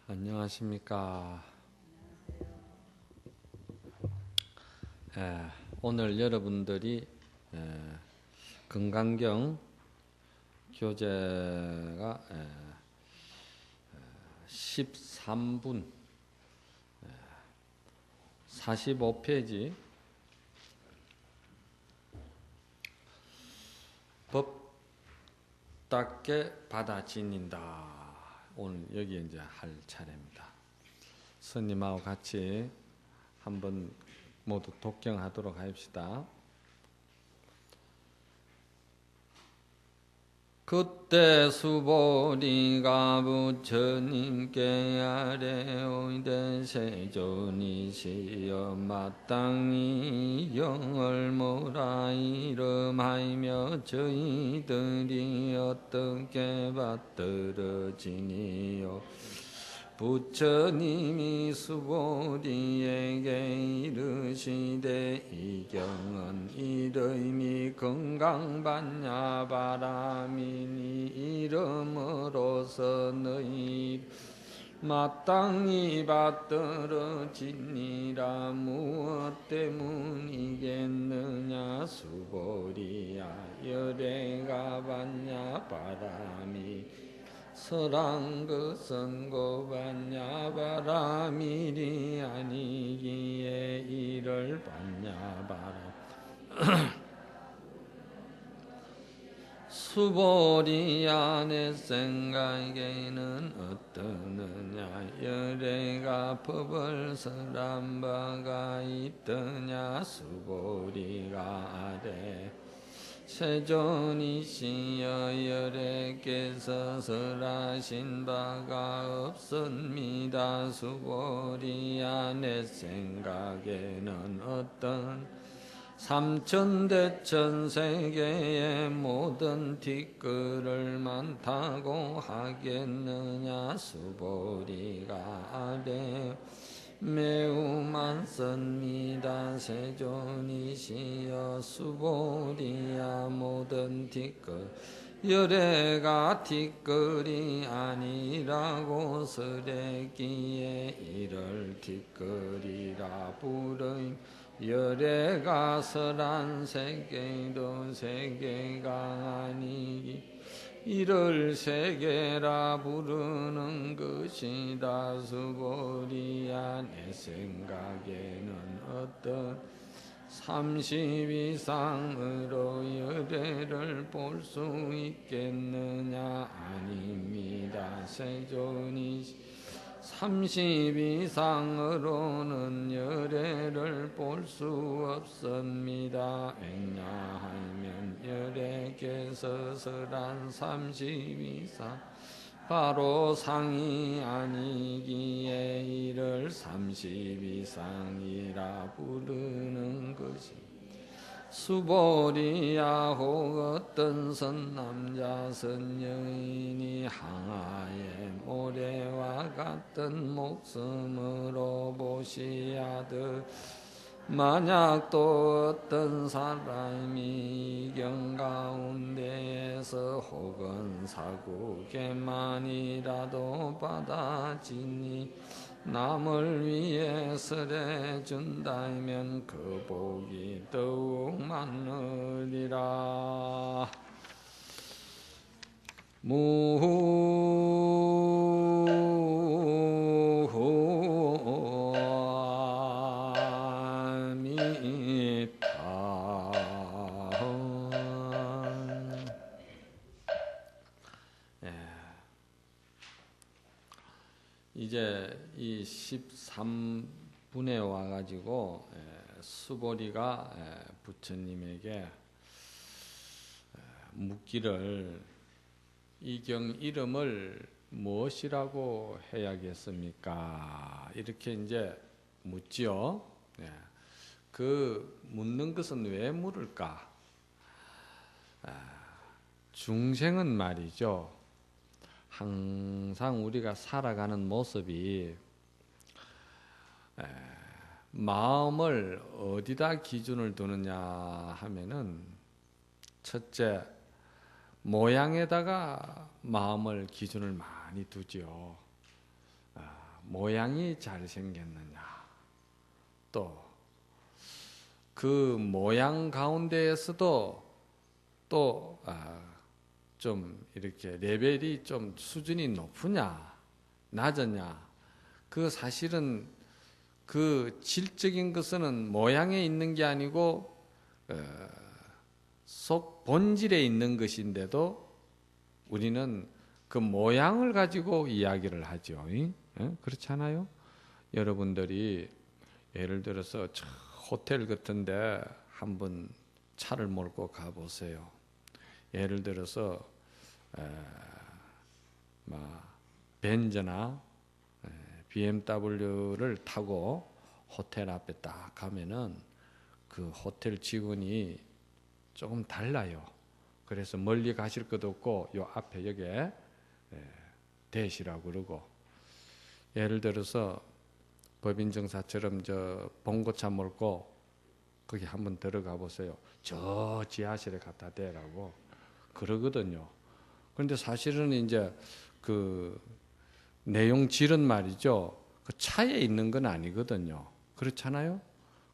안녕하십니까. 오늘 여러분들이 건강경 교재가 13분 45페이지 법답게 받아 지닌다. 오늘 여기 이제 할 차례입니다. 스님하고 같이 한번 모두 독경하도록 합시다. 그때 수보리가 부처님께 아뢰오이되 세존이시여 마땅히 영을 모라 이름하며 저희들이 어떻게 받들어지니요. 부처님이 수보리에게 이르시되 이 경은 이름이 건강받냐 바람이니 이름으로서 너희 마땅히 받들어지니라. 무엇 때문이겠느냐 수보리야. 열애가 받냐 바람이 설한 것은 고받냐 바람일이 아니기에 이를 받냐 바람. 수보리야 내 생각에는 어떠느냐. 열애가 법을 설한 바가 있더냐. 수보리가 아뢰 세존이시여 열애께서 설하신 바가 없습니다. 수보리야 내 생각에는 어떤 삼천대천 세계의 모든 뒷글을 많다고 하겠느냐. 수보리가 아뢰 매우 많습니다. 세존이시여 수보리야 모든 뒷글 열애가 뒷글이 아니라고 설했기에 이를 뒷글이라 부르임. 열애가 설한 세계도 세계가 아니기 이를 세계라 부르는 것이다. 수보리야 내 생각에는 어떤 30 이상으로 열애를 볼 수 있겠느냐. 아닙니다. 세존이 30 이상으로는 열애를 볼 수 없습니다. 왜냐하면 열애께서 설한 30 이상 바로 상이 아니기에 이를 30 이상이라 부르는 것입니다. 수보리야 혹 어떤 선남자 선여인이 항아의 모래와 같은 목숨으로 보시하듯 만약 또 어떤 사람이 경 가운데에서 혹은 사국에만이라도 받아지니 남을 위해 설해준다면 그 복이 더욱 많으리라. 이제 이 13분에 와가지고 수보리가 부처님에게 묻기를 이 경 이름을 무엇이라고 해야겠습니까? 이렇게 이제 묻지요. 그 묻는 것은 왜 물을까? 중생은 말이죠. 항상 우리가 살아가는 모습이 마음을 어디다 기준을 두느냐 하면은 첫째 모양에다가 마음을 기준을 많이 두지요. 모양이 잘생겼느냐, 또 그 모양 가운데에서도 또 좀 이렇게 레벨이 좀 수준이 높으냐 낮으냐, 그 사실은 그 질적인 것은 모양에 있는 게 아니고 속 본질에 있는 것인데도 우리는 그 모양을 가지고 이야기를 하죠. 그렇지 않아요? 여러분들이 예를 들어서 호텔 같은데 한번 차를 몰고 가보세요. 예를 들어서 벤츠나 BMW를 타고 호텔 앞에 딱 가면은 그 호텔 직원이 조금 달라요. 그래서 멀리 가실 것도 없고 요 앞에 여기에 대시라고 그러고, 예를 들어서 법인정사처럼 저 봉고차 몰고 거기 한번 들어가 보세요. 저 지하실에 갖다 대라고 그러거든요. 그런데 사실은 이제 그 내용 질은 말이죠, 그 차에 있는 건 아니거든요. 그렇잖아요.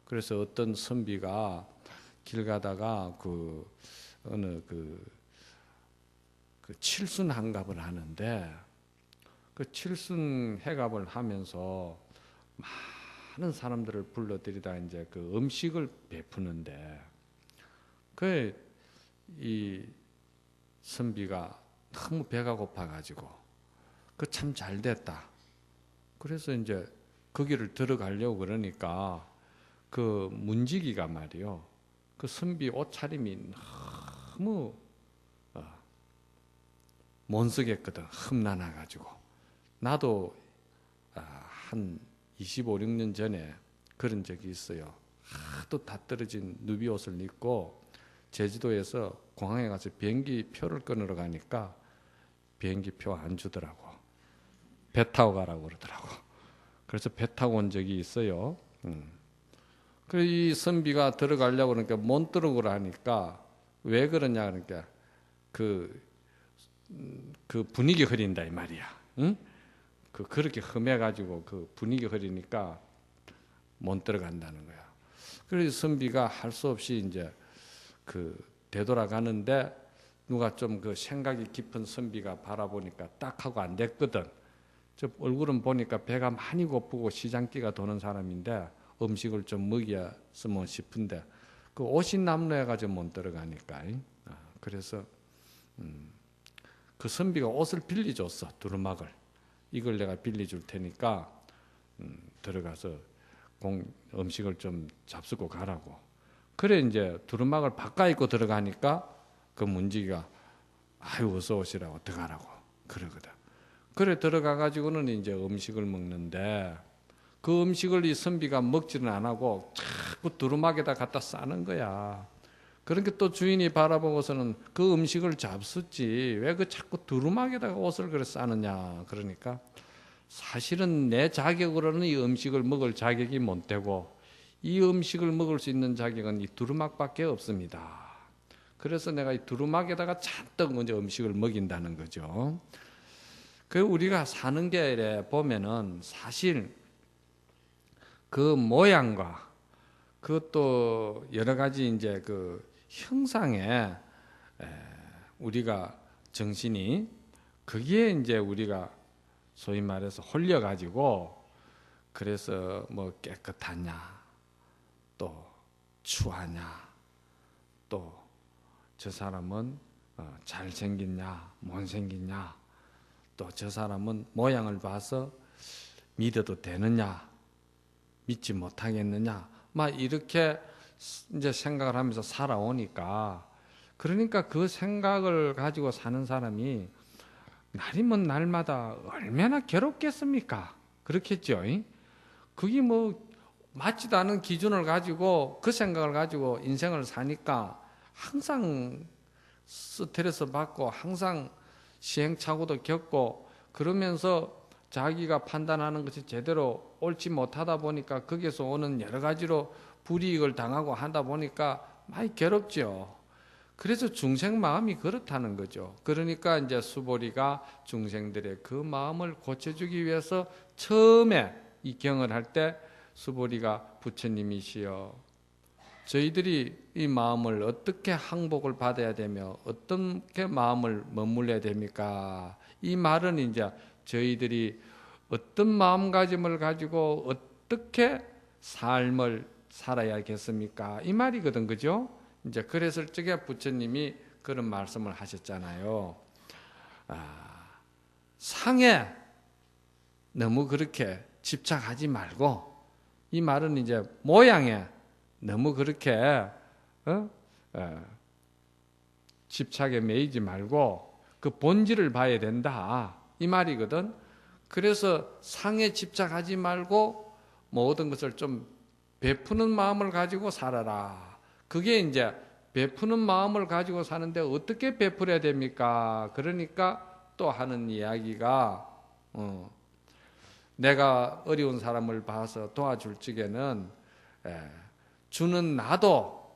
그래서 어떤 선비가 길 가다가 그 어느 그 칠순 한갑을 하는데, 그 칠순 해갑을 하면서 많은 사람들을 불러들이다 이제 그 음식을 베푸는데, 그 이 선비가 너무 배가 고파가지고 그 참 잘 됐다. 그래서 이제 거기를 들어가려고 그러니까 그 문지기가 말이요, 그 선비 옷차림이 너무 못쓰겠거든. 흠나나가지고. 나도 한 25, 6년 전에 그런 적이 있어요. 하도 다 떨어진 누비 옷을 입고 제주도에서 공항에 가서 비행기 표를 끊으러 가니까 비행기 표 안 주더라고. 배 타고 가라고 그러더라고. 그래서 배 타고 온 적이 있어요. 그래서 이 선비가 들어가려고 그러니까 못 들어오라 하니까 왜 그러냐 그러니까 그 분위기 흐린다 이 말이야. 응? 그렇게 흠해가지고 그 분위기 흐리니까 못 들어간다는 거야. 그래서 선비가 할 수 없이 이제 그 되돌아가는데 누가 좀 그 생각이 깊은 선비가 바라보니까 딱 하고 안 됐거든. 저 얼굴은 보니까 배가 많이 고프고 시장기가 도는 사람인데 음식을 좀 먹였으면 싶은데 그 옷이 남루해가지고 못 들어가니까. 그래서 그 선비가 옷을 빌려줬어. 두루마기를. 이걸 내가 빌려줄 테니까 들어가서 음식을 좀 잡수고 가라고. 그래 이제 두루마기를 바꿔 입고 들어가니까 그 문지기가 아유 어서 오시라고 들어가라고 그러거든. 그래 들어가 가지고는 이제 음식을 먹는데 그 음식을 이 선비가 먹지는 안 하고 자꾸 두루마기에다 갖다 싸는 거야. 그러니까 또 주인이 바라보고서는 그 음식을 잡수지 왜 그 자꾸 두루마기에다가 옷을 그래 싸느냐. 그러니까 사실은 내 자격으로는 이 음식을 먹을 자격이 못 되고 이 음식을 먹을 수 있는 자격은 이 두루마기밖에 없습니다. 그래서 내가 이 두루마기에다가 잔뜩 먼저 음식을 먹인다는 거죠. 그 우리가 사는 게 보면은 사실 그 모양과 그것도 여러 가지 이제 그 형상에 우리가 정신이 거기에 이제 우리가 소위 말해서 홀려 가지고 그래서 뭐 깨끗하냐 또 추하냐 또 저 사람은 잘생겼냐 못생겼냐 또 저 사람은 모양을 봐서 믿어도 되느냐 믿지 못하겠느냐 막 이렇게 이제 생각을 하면서 살아오니까 그러니까 그 생각을 가지고 사는 사람이 날이면 날마다 얼마나 괴롭겠습니까? 그렇겠죠. 그게 뭐 맞지도 않은 기준을 가지고 그 생각을 가지고 인생을 사니까 항상 스트레스 받고 항상 시행착오도 겪고 그러면서 자기가 판단하는 것이 제대로 옳지 못하다 보니까 거기에서 오는 여러 가지로 불이익을 당하고 하다 보니까 많이 괴롭죠. 그래서 중생 마음이 그렇다는 거죠. 그러니까 이제 수보리가 중생들의 그 마음을 고쳐주기 위해서 처음에 이 경을 할 때 수보리가 부처님이시여 저희들이 이 마음을 어떻게 항복을 받아야 되며 어떻게 마음을 머물러야 됩니까? 이 말은 이제 저희들이 어떤 마음가짐을 가지고 어떻게 삶을 살아야겠습니까? 이 말이거든, 그죠? 이제 그랬을 적에 부처님이 그런 말씀을 하셨잖아요. 상에 너무 그렇게 집착하지 말고, 이 말은 이제 모양에 너무 그렇게 집착에 매이지 말고 그 본질을 봐야 된다. 이 말이거든. 그래서 상에 집착하지 말고 모든 것을 좀 베푸는 마음을 가지고 살아라. 그게 이제 베푸는 마음을 가지고 사는데 어떻게 베풀어야 됩니까? 그러니까 또 하는 이야기가 내가 어려운 사람을 봐서 도와줄 적에는 주는 나도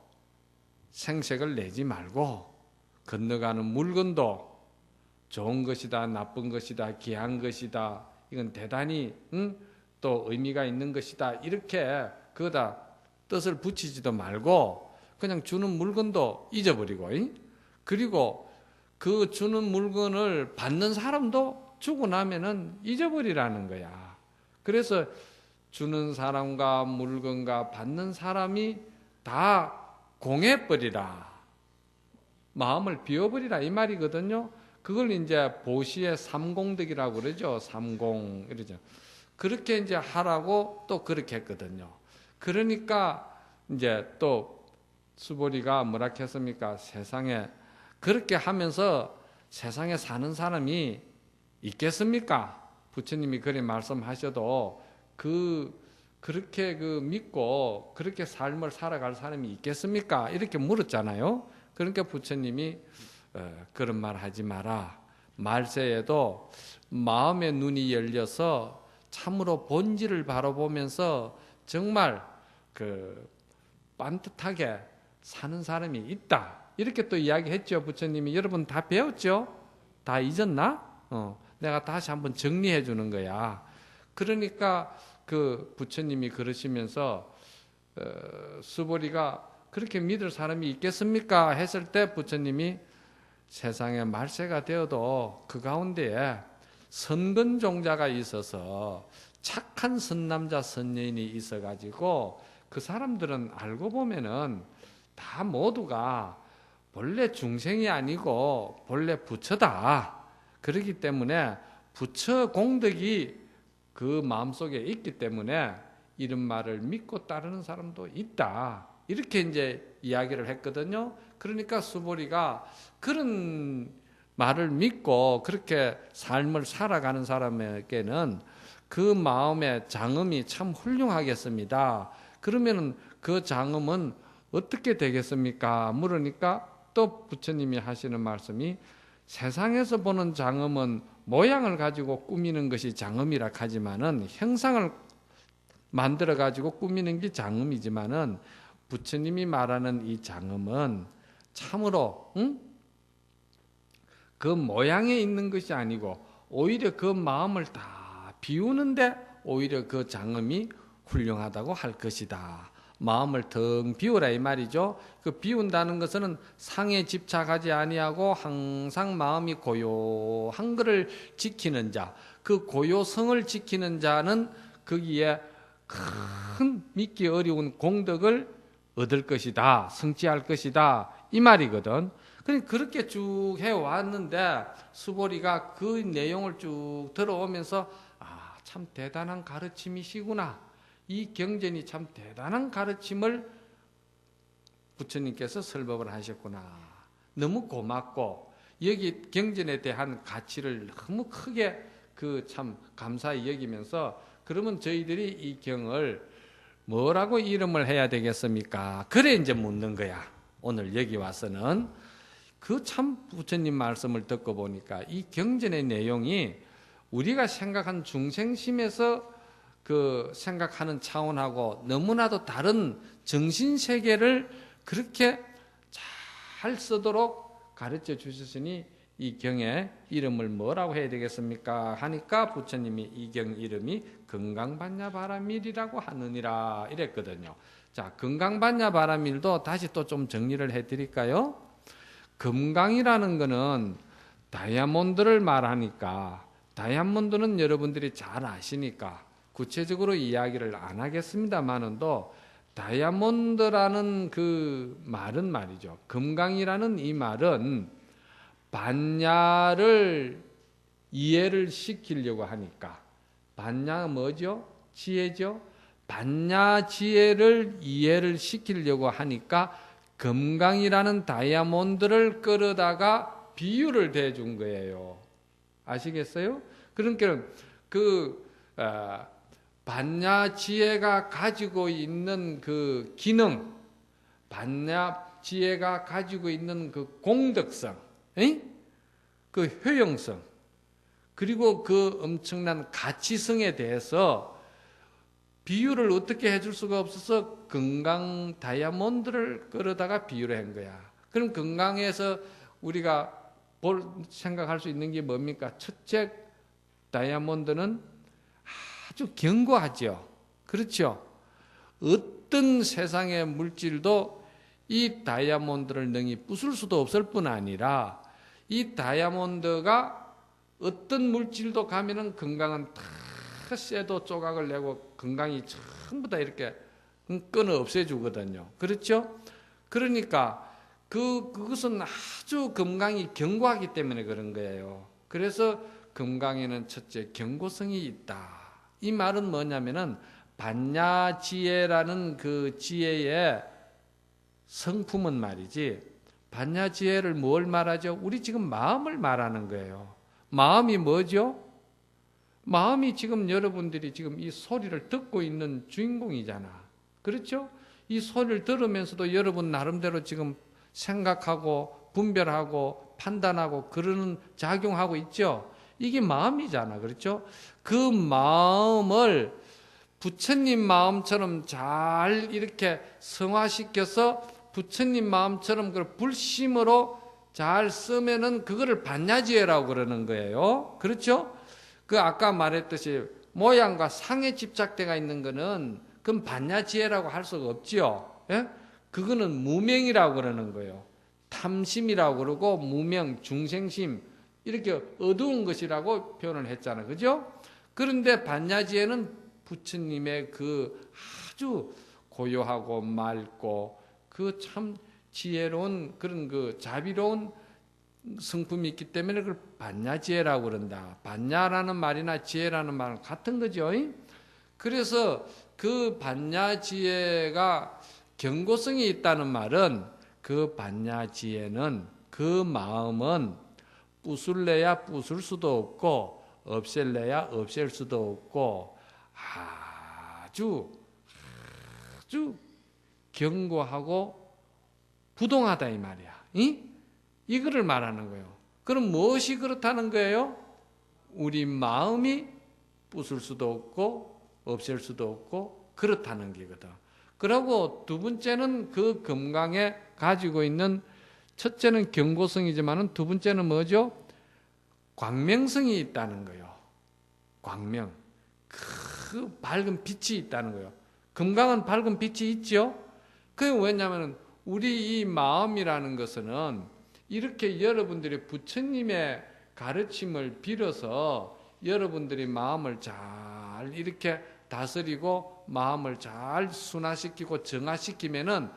생색을 내지 말고 건너가는 물건도 좋은 것이다, 나쁜 것이다, 귀한 것이다, 이건 대단히 또 의미가 있는 것이다, 이렇게 그거다 뜻을 붙이지도 말고 그냥 주는 물건도 잊어버리고, 그리고 그 주는 물건을 받는 사람도 주고 나면은 잊어버리라는 거야. 그래서 주는 사람과 물건과 받는 사람이 다 공해버리라, 마음을 비워버리라, 이 말이거든요. 그걸 이제 보시의 삼공덕이라고 그러죠. 삼공 이러죠. 그렇게 이제 하라고 또 그렇게 했거든요. 그러니까 이제 또 수보리가 뭐라 했습니까? 세상에 그렇게 하면서 세상에 사는 사람이 있겠습니까? 부처님이 그리 말씀하셔도 그렇게 믿고 그렇게 삶을 살아갈 사람이 있겠습니까? 이렇게 물었잖아요. 그러니까 부처님이 그런 말 하지 마라. 말세에도 마음의 눈이 열려서 참으로 본질을 바라보면서 정말 반듯하게 사는 사람이 있다. 이렇게 또 이야기했죠. 부처님이. 여러분 다 배웠죠? 다 잊었나? 내가 다시 한번 정리해 주는 거야. 그러니까 그 부처님이 그러시면서 수보리가 그렇게 믿을 사람이 있겠습니까? 했을 때 부처님이 세상에 말세가 되어도 그 가운데에 선근종자가 있어서 착한 선남자 선여인이 있어가지고 그 사람들은 알고 보면은 다 모두가 본래 중생이 아니고 본래 부처다. 그렇기 때문에 부처 공덕이 그 마음속에 있기 때문에 이런 말을 믿고 따르는 사람도 있다. 이렇게 이제 이야기를 했거든요. 그러니까 수보리가 그런 말을 믿고 그렇게 삶을 살아가는 사람에게는 그 마음의 장엄이 참 훌륭하겠습니다. 그러면은 그 장엄은 어떻게 되겠습니까? 물으니까 또 부처님이 하시는 말씀이 세상에서 보는 장엄은 모양을 가지고 꾸미는 것이 장엄이라 하지만은 형상을 만들어 가지고 꾸미는 게 장엄이지만은 부처님이 말하는 이 장엄은 참으로 그 모양에 있는 것이 아니고 오히려 그 마음을 다 비우는데 오히려 그 장엄이 훌륭하다고 할 것이다. 마음을 텅 비우라 이 말이죠. 그 비운다는 것은 상에 집착하지 아니하고 항상 마음이 고요한 것을 지키는 자, 그 고요성을 지키는 자는 거기에 큰 믿기 어려운 공덕을 얻을 것이다, 성취할 것이다, 이 말이거든. 그렇게 쭉 해왔는데 수보리가 그 내용을 쭉 들어오면서 참 대단한 가르침이시구나, 이 경전이 참 대단한 가르침을 부처님께서 설법을 하셨구나, 너무 고맙고 여기 경전에 대한 가치를 너무 크게 참 감사히 여기면서 그러면 저희들이 이 경을 뭐라고 이름을 해야 되겠습니까? 그래 이제 묻는 거야. 오늘 여기 와서는 그 참 부처님 말씀을 듣고 보니까 이 경전의 내용이 우리가 생각한 중생심에서 그 생각하는 차원하고 너무나도 다른 정신세계를 그렇게 잘 쓰도록 가르쳐 주셨으니 이 경의 이름을 뭐라고 해야 되겠습니까? 하니까 부처님이 이 경 이름이 건강반야바라밀이라고 하느니라 이랬거든요. 자, 건강반야바라밀도 다시 또 좀 정리를 해드릴까요? 금강이라는 거는 다이아몬드를 말하니까, 다이아몬드는 여러분들이 잘 아시니까 구체적으로 이야기를 안 하겠습니다만은도, 다이아몬드라는 그 말은 말이죠, 금강이라는 이 말은 반야를 이해를 시키려고 하니까, 반야가 뭐죠? 지혜죠? 반야 지혜를 이해를 시키려고 하니까 금강이라는 다이아몬드를 끌어다가 비유를 대준 거예요. 아시겠어요? 그러니까 반야 지혜가 가지고 있는 그 기능, 반야 지혜가 가지고 있는 그 공덕성, 그 효용성, 그리고 그 엄청난 가치성에 대해서 비유를 어떻게 해줄 수가 없어서 금강 다이아몬드를 끌어다가 비유를 한 거야. 그럼 금강에서 우리가 생각할 수 있는 게 뭡니까? 첫째, 다이아몬드는 아주 견고하죠. 그렇죠? 어떤 세상의 물질도 이 다이아몬드를 능히 부술 수도 없을 뿐 아니라, 이 다이아몬드가 어떤 물질도 가면은 금강은 다 쇠도 조각을 내고 금강이 전부 다 이렇게 끊어 없애주거든요. 그렇죠? 그러니까 그것은 아주 금강이 견고하기 때문에 그런 거예요. 그래서 금강에는 첫째 견고성이 있다. 이 말은 뭐냐면은 반야지혜라는 그 지혜의 성품은 말이지, 반야지혜를 뭘 말하죠? 우리 지금 마음을 말하는 거예요. 마음이 뭐죠? 마음이 지금 여러분들이 지금 이 소리를 듣고 있는 주인공이잖아. 그렇죠? 이 소리를 들으면서도 여러분 나름대로 지금 생각하고 분별하고 판단하고 그러는 작용하고 있죠. 이게 마음이잖아. 그렇죠? 그 마음을 부처님 마음처럼 잘 이렇게 성화시켜서 부처님 마음처럼 그 불심으로 잘 쓰면은 그거를 반야지혜라고 그러는 거예요. 그렇죠? 그 아까 말했듯이 모양과 상에 집착대가 있는 거는 그건 반야지혜라고 할 수가 없지요. 예? 그거는 무명이라고 그러는 거예요. 탐심이라고 그러고 무명, 중생심 이렇게 어두운 것이라고 표현을 했잖아요. 그죠? 그런데 반야지혜는 부처님의 그 아주 고요하고 맑고 그 참 지혜로운 그런 그 자비로운 성품이 있기 때문에 그걸 반야지혜라고 그런다. 반야라는 말이나 지혜라는 말은 같은 거죠. 그래서 그 반야지혜가 견고성이 있다는 말은, 그 반야지혜는, 그 마음은 부술래야 부술 수도 없고 없앨래야 없앨 수도 없고 아주 견고하고 부동하다 이 말이야. 이거를 말하는 거예요. 그럼 무엇이 그렇다는 거예요? 우리 마음이 부술 수도 없고 없앨 수도 없고 그렇다는 게거든. 그리고 두 번째는 그 금강에 가지고 있는, 첫째는 견고성이지만 두 번째는 뭐죠? 광명성이 있다는 거예요. 광명. 그 밝은 빛이 있다는 거예요. 금강은 밝은 빛이 있죠? 그게 왜냐하면 우리 이 마음이라는 것은 이렇게 여러분들이 부처님의 가르침을 빌어서 여러분들이 마음을 잘 이렇게 다스리고 마음을 잘 순화시키고 정화시키면은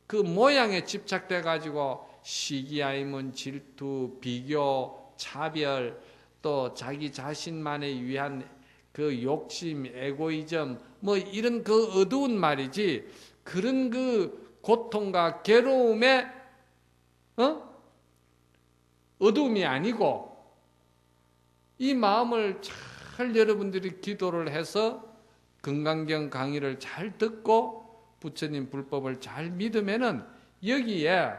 그 모양에 집착돼 가지고 시기아이문, 질투, 비교, 차별, 또 자기 자신만을 위한 그 욕심, 에고이즘 뭐 이런 그 어두운 말이지, 그런 그 고통과 괴로움의 어두움이 아니고, 이 마음을 잘 여러분들이 기도를 해서 금강경 강의를 잘 듣고 부처님 불법을 잘 믿으면은 여기에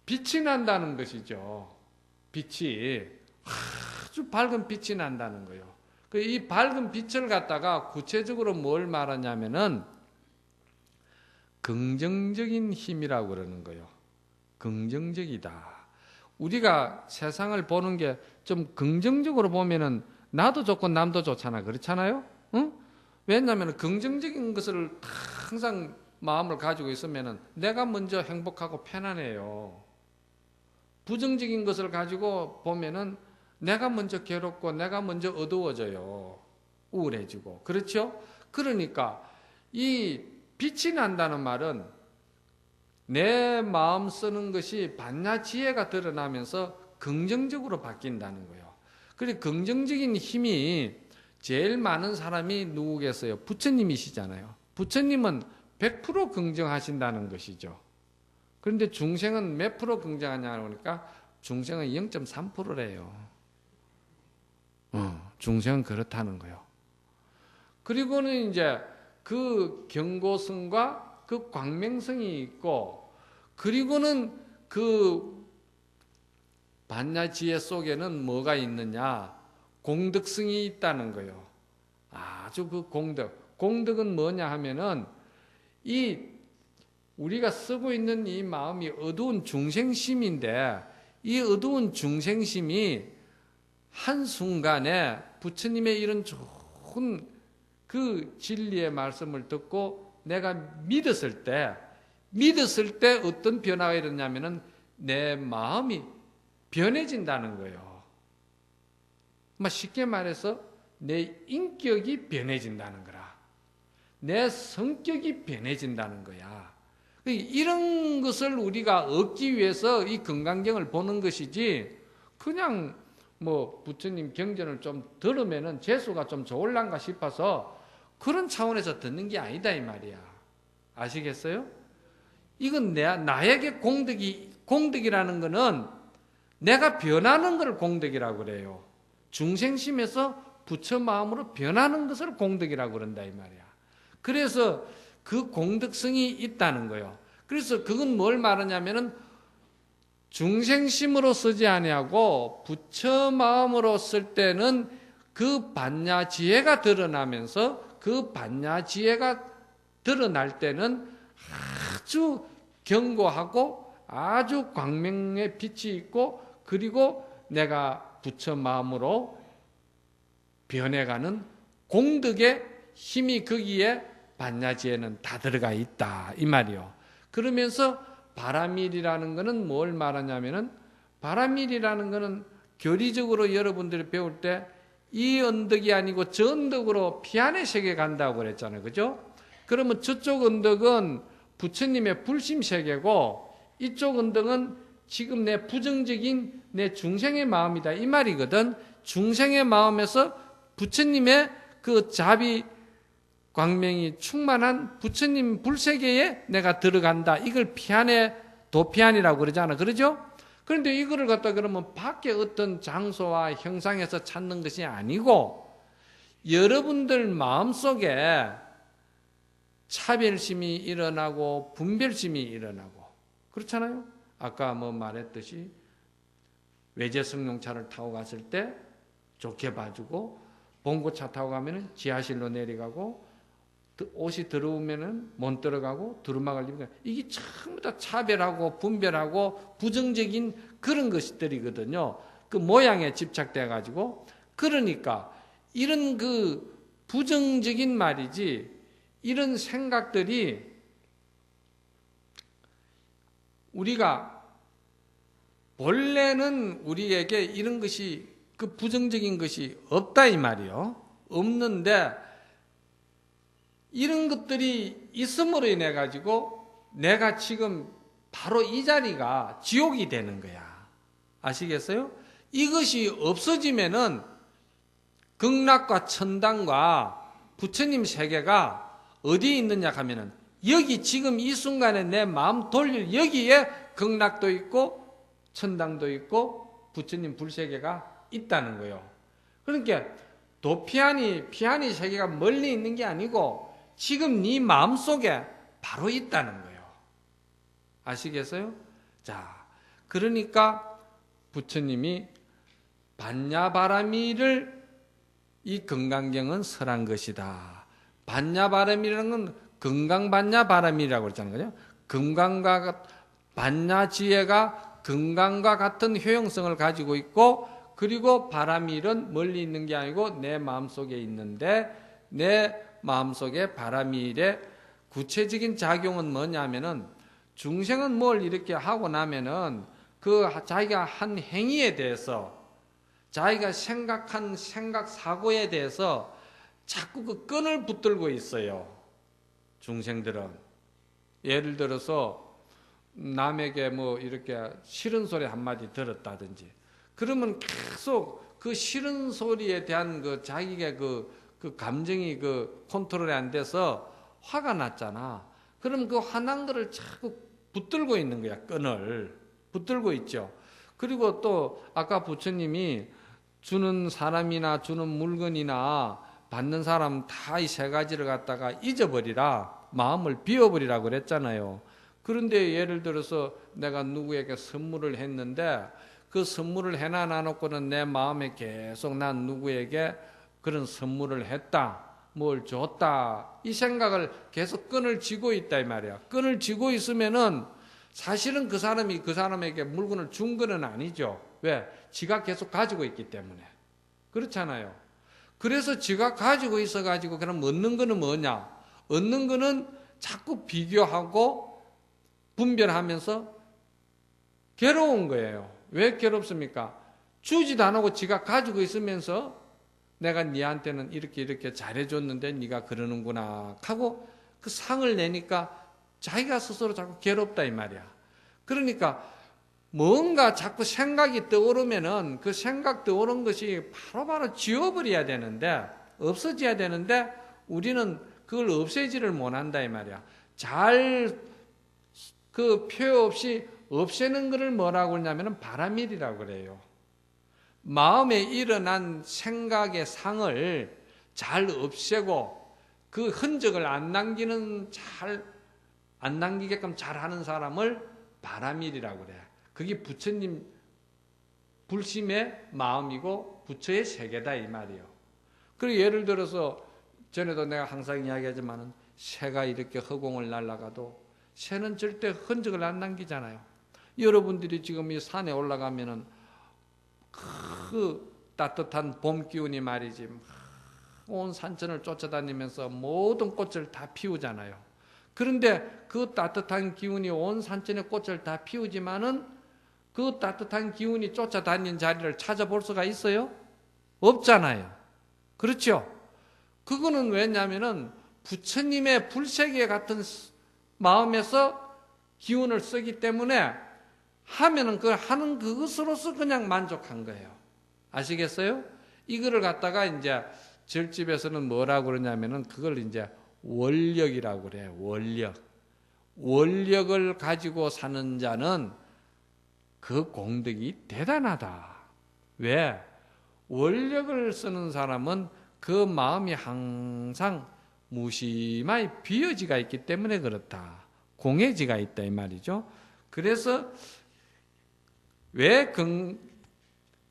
빛이 난다는 것이죠. 빛이 아주 밝은 빛이 난다는 거예요. 이 밝은 빛을 갖다가 구체적으로 뭘 말하냐면은 긍정적인 힘이라고 그러는 거예요. 긍정적이다. 우리가 세상을 보는 게 좀 긍정적으로 보면은 나도 좋고 남도 좋잖아. 그렇잖아요? 응? 왜냐하면 긍정적인 것을 항상 마음을 가지고 있으면은 내가 먼저 행복하고 편안해요. 부정적인 것을 가지고 보면은 내가 먼저 괴롭고 내가 먼저 어두워져요. 우울해지고. 그렇죠? 그러니까 이 빛이 난다는 말은 내 마음 쓰는 것이 반야지혜가 드러나면서 긍정적으로 바뀐다는 거예요. 그리고 긍정적인 힘이 제일 많은 사람이 누구겠어요? 부처님이시잖아요. 부처님은 100% 긍정하신다는 것이죠. 그런데 중생은 몇 프로 긍정하냐 그러니까 중생은 0.3%래요. 중생은 그렇다는 거예요. 그리고는 이제 그 경고성과 그 광명성이 있고, 그리고는 그 반야지혜 속에는 뭐가 있느냐? 공덕성이 있다는 거예요. 아주 그 공덕은 뭐냐 하면은 이 우리가 쓰고 있는 이 마음이 어두운 중생심인데, 이 어두운 중생심이 한순간에 부처님의 이런 좋은 그 진리의 말씀을 듣고 내가 믿었을 때 어떤 변화가 일어나냐면은 내 마음이 변해진다는 거예요. 쉽게 말해서 내 인격이 변해진다는 거라. 내 성격이 변해진다는 거야. 이런 것을 우리가 얻기 위해서 이 금강경을 보는 것이지, 그냥 부처님 경전을 좀 들으면은 재수가 좀 좋을란가 싶어서 그런 차원에서 듣는 게 아니다 이 말이야. 아시겠어요? 이건 나에게 공덕이라는 거는 내가 변하는 걸 공덕이라고 그래요. 중생심에서 부처 마음으로 변하는 것을 공덕이라고 그런다 이 말이야. 그래서 그 공덕성이 있다는 거예요. 그래서 그건 뭘 말하냐면은 중생심으로 쓰지 아니하고 부처 마음으로 쓸 때는 그 반야지혜가 드러나면서, 그 반야지혜가 드러날 때는 아주 견고하고 아주 광명의 빛이 있고, 그리고 내가 부처 마음으로 변해가는 공덕의 힘이 거기에 반야지혜는 다 들어가 있다 이 말이요. 그러면서 바라밀이라는 것은 뭘 말하냐면은, 바라밀이라는 것은 교리적으로 여러분들이 배울 때 이 언덕이 아니고 저 언덕으로 피안의 세계에 간다고 그랬잖아요. 그죠? 그러면 저쪽 언덕은 부처님의 불심 세계고, 이쪽 언덕은 지금 내 부정적인 내 중생의 마음이다 이 말이거든. 중생의 마음에서 부처님의 그 자비 광명이 충만한 부처님 불세계에 내가 들어간다. 이걸 피안의 도피안이라고 그러잖아. 그러죠? 그런데 이거를 갖다 그러면 밖에 어떤 장소와 형상에서 찾는 것이 아니고, 여러분들 마음속에 차별심이 일어나고 분별심이 일어나고 그렇잖아요. 아까 말했듯이 외제승용차를 타고 갔을 때 좋게 봐주고, 봉고차 타고 가면은 지하실로 내려가고, 옷이 더러우면은 못 들어가고, 두루마기를 입으니까 이게 전부 다 차별하고 분별하고 부정적인 그런 것들이거든요. 그 모양에 집착돼 가지고. 그러니까 이런 그 부정적인 말이지, 이런 생각들이 우리가 본래는 우리에게 이런 것이, 그 부정적인 것이 없다 이 말이요. 없는데 이런 것들이 있음으로 인해 가지고 내가 지금 바로 이 자리가 지옥이 되는 거야. 아시겠어요? 이것이 없어지면은 극락과 천당과 부처님 세계가 어디에 있느냐 하면은 여기 지금 이 순간에 내 마음 돌릴 여기에 극락도 있고 천당도 있고 부처님 불세계가 있다는 거예요. 그러니까 피아니 세계가 멀리 있는 게 아니고 지금 네 마음속에 바로 있다는 거예요. 아시겠어요? 자, 그러니까 부처님이 반야바라미를 이 금강경은 설한 것이다. 반야바라미라는 건 금강반야바라미라고 그랬잖아요. 금강과 반야지혜가 건강과 같은 효용성을 가지고 있고, 그리고 바라밀은 멀리 있는 게 아니고 내 마음속에 있는데, 내 마음속에 바라밀의 구체적인 작용은 뭐냐면은, 중생은 뭘 이렇게 하고 나면은 그 자기가 한 행위에 대해서, 자기가 생각한 생각 사고에 대해서 자꾸 그 끈을 붙들고 있어요. 중생들은. 예를 들어서 남에게 뭐 이렇게 싫은 소리 한마디 들었다든지, 그러면 계속 그 싫은 소리에 대한 그 자기가 그 감정이 그 컨트롤이 안 돼서 화가 났잖아. 그럼 그 화난 거를 자꾸 붙들고 있는 거야. 끈을 붙들고 있죠. 그리고 또 아까 부처님이 주는 사람이나 주는 물건이나 받는 사람 다 이 세 가지를 갖다가 잊어버리라, 마음을 비워버리라 그랬잖아요. 그런데 예를 들어서 내가 누구에게 선물을 했는데 그 선물을 해나 놔놓고는 내 마음에 계속 난 누구에게 그런 선물을 했다, 뭘 줬다, 이 생각을 계속 끈을 쥐고 있다 이 말이야. 끈을 쥐고 있으면은 사실은 그 사람이 그 사람에게 물건을 준 거는 아니죠. 왜? 지가 계속 가지고 있기 때문에. 그렇잖아요. 그래서 지가 가지고 있어가지고 그럼 얻는 거는 뭐냐? 얻는 거는 자꾸 비교하고 분별하면서 괴로운 거예요. 왜 괴롭습니까? 주지도 안 하고 지가 가지고 있으면서 내가 니한테는 이렇게 잘해줬는데 니가 그러는구나 하고 그 상을 내니까 자기가 스스로 자꾸 괴롭다 이 말이야. 그러니까 뭔가 자꾸 생각이 떠오르면은 그 생각 떠오른 것이 바로바로 지워버려야 되는데, 없어져야 되는데 우리는 그걸 없애지를 못한다 이 말이야. 잘 그 표현 없이 없애는 것을 뭐라고 하냐면은 바라밀이라고 그래요. 마음에 일어난 생각의 상을 잘 없애고 그 흔적을 안 남기게끔 잘하는 사람을 바라밀이라고 그래. 그게 부처님 불심의 마음이고 부처의 세계다 이 말이에요. 그리고 예를 들어서 전에도 내가 항상 이야기하지만은 새가 이렇게 허공을 날아가도 새는 절대 흔적을 안 남기잖아요. 여러분들이 지금 이 산에 올라가면은 그 따뜻한 봄 기운이 말이지 온 산천을 쫓아다니면서 모든 꽃을 다 피우잖아요. 그런데 그 따뜻한 기운이 온 산천의 꽃을 다 피우지만은 그 따뜻한 기운이 쫓아다니는 자리를 찾아볼 수가 있어요? 없잖아요. 그렇죠? 그거는 왜냐면은 부처님의 불세계 같은 마음에서 기운을 쓰기 때문에 하면은 그 하는 그것으로서 그냥 만족한 거예요. 아시겠어요? 이거를 갖다가 이제 절집에서는 뭐라고 그러냐면은 그걸 이제 원력이라고 그래요. 원력. 원력을 가지고 사는 자는 그 공덕이 대단하다. 왜? 원력을 쓰는 사람은 그 마음이 항상 무심하게 비어지가 있기 때문에 그렇다. 공해지가 있다 이 말이죠. 그래서 왜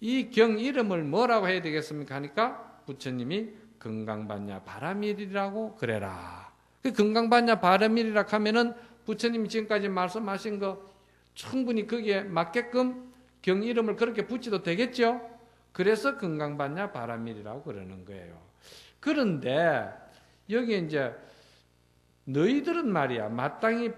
이 경 이름을 뭐라고 해야 되겠습니까? 하니까 부처님이 건강반야 바라밀이라고 그래라. 그 건강반야 바라밀이라 하면은 부처님이 지금까지 말씀하신 거 충분히 거기에 맞게끔 경 이름을 그렇게 붙여도 되겠죠? 그래서 건강반야 바라밀이라고 그러는 거예요. 그런데 여기 이제 너희들은 말이야 마땅히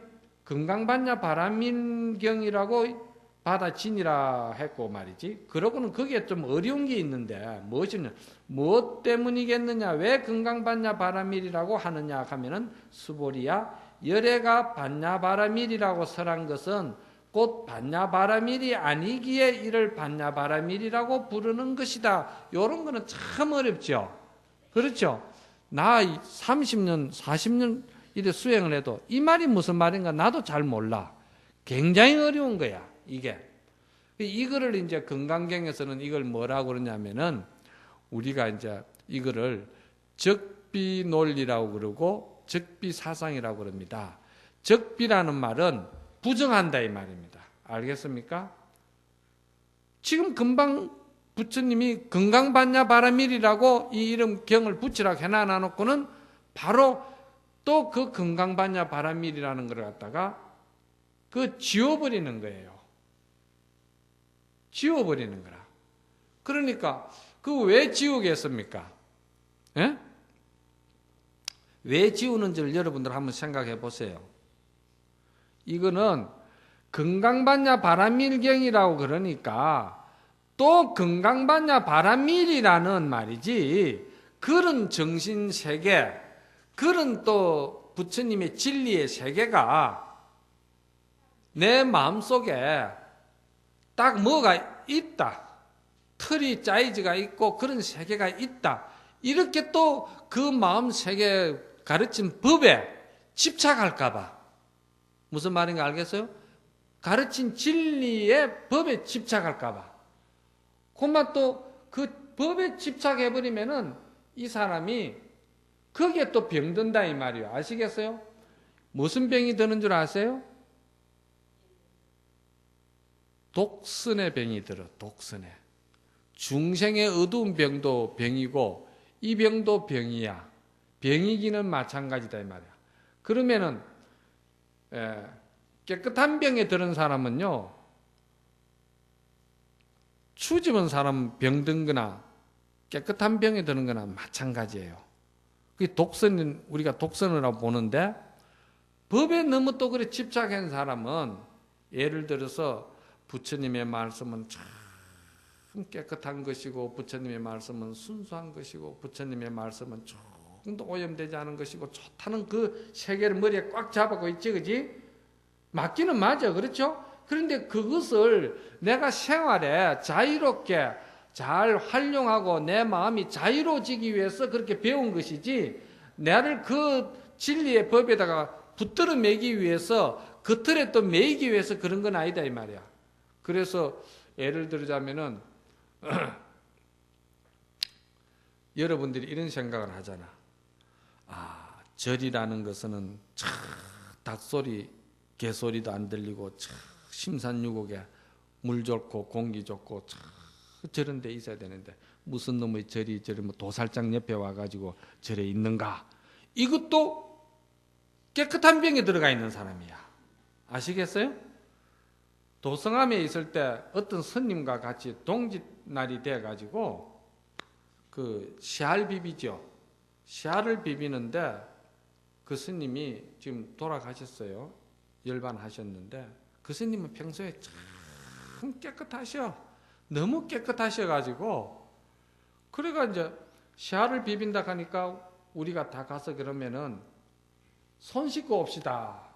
건강반야 바라밀경이라고 받아지니라 했고 말이지. 그러고는 거기에 좀 어려운 게 있는데 무엇이냐? 무엇 때문이겠느냐? 왜 건강반야 바라밀이라고 하느냐 하면은 수보리야 열애가 반야 바라밀이라고 설한 것은 곧 반야 바라밀이 아니기에 이를 반야 바라밀이라고 부르는 것이다. 이런 거는 참 어렵죠. 그렇죠? 나 30년, 40년 이래 수행을 해도 이 말이 무슨 말인가 나도 잘 몰라. 굉장히 어려운 거야, 이게. 이거를 이제 건강경에서는 이걸 뭐라고 그러냐면은 우리가 이제 이거를 적비 논리라고 그러고 적비 사상이라고 그럽니다. 적비라는 말은 부정한다 이 말입니다. 알겠습니까? 지금 금방 부처님이 건강반야 바라밀이라고 이 이름 경을 붙이라고 해놔놓고는 바로 또 그 건강반야 바라밀이라는 걸 갖다가 그 지워버리는 거예요. 지워버리는 거라. 그러니까 그 왜 지우겠습니까? 예? 왜 지우는지를 여러분들 한번 생각해 보세요. 이거는 건강받냐 바람일경이라고 그러니까 또 건강받냐 바람일이라는 말이지, 그런 정신세계, 그런 또 부처님의 진리의 세계가 내 마음속에 딱 뭐가 있다, 틀이 짜이즈가 있고 그런 세계가 있다, 이렇게 또 그 마음 세계 가르친 법에 집착할까봐. 무슨 말인가 알겠어요? 가르친 진리의 법에 집착할까봐. 그만 또 그 법에 집착해버리면은 이 사람이 거기에 또 병든다 이 말이에요. 아시겠어요? 무슨 병이 드는 줄 아세요? 독선의 병이 들어. 독선의. 중생의 어두운 병도 병이고 이 병도 병이야. 병이기는 마찬가지다 이 말이야. 그러면은 깨끗한 병에 들은 사람은요, 추집은 사람 병든 거나 깨끗한 병에 드는 거나 마찬가지예요. 그 독선은 우리가 독선이라고 보는데, 법에 너무 또 그래 집착한 사람은, 예를 들어서 부처님의 말씀은 참 깨끗한 것이고 부처님의 말씀은 순수한 것이고 부처님의 말씀은 조금도 오염되지 않은 것이고 좋다는 그 세계를 머리에 꽉 잡고 있지, 그지? 맞기는 맞아, 그렇죠? 그런데 그것을 내가 생활에 자유롭게 잘 활용하고 내 마음이 자유로워지기 위해서 그렇게 배운 것이지, 나를 그 진리의 법에다가 붙들어 매기 위해서 그 틀에 또 매이기 위해서 그런 건 아니다 이 말이야. 그래서 예를 들자면은 여러분들이 이런 생각을 하잖아. 아, 절이라는 것은 참 닭소리, 개소리도 안 들리고 참 심산유곡에 물 좋고 공기 좋고 참 저런 데 있어야 되는데 무슨 놈의 절이 저리 뭐 도살장 옆에 와가지고 절에 있는가? 이것도 깨끗한 병에 들어가 있는 사람이야. 아시겠어요? 도성암에 있을 때 어떤 스님과 같이 동짓날이 돼가지고 그 씨알 비비죠. 씨알을 비비는데 그 스님이 지금 돌아가셨어요. 열반하셨는데 그 스님은 평소에 참 깨끗하셔. 너무 깨끗하셔가지고 그래가 이제 씨알을 비빈다 하니까 우리가 다 가서 그러면은 손 씻고 옵시다.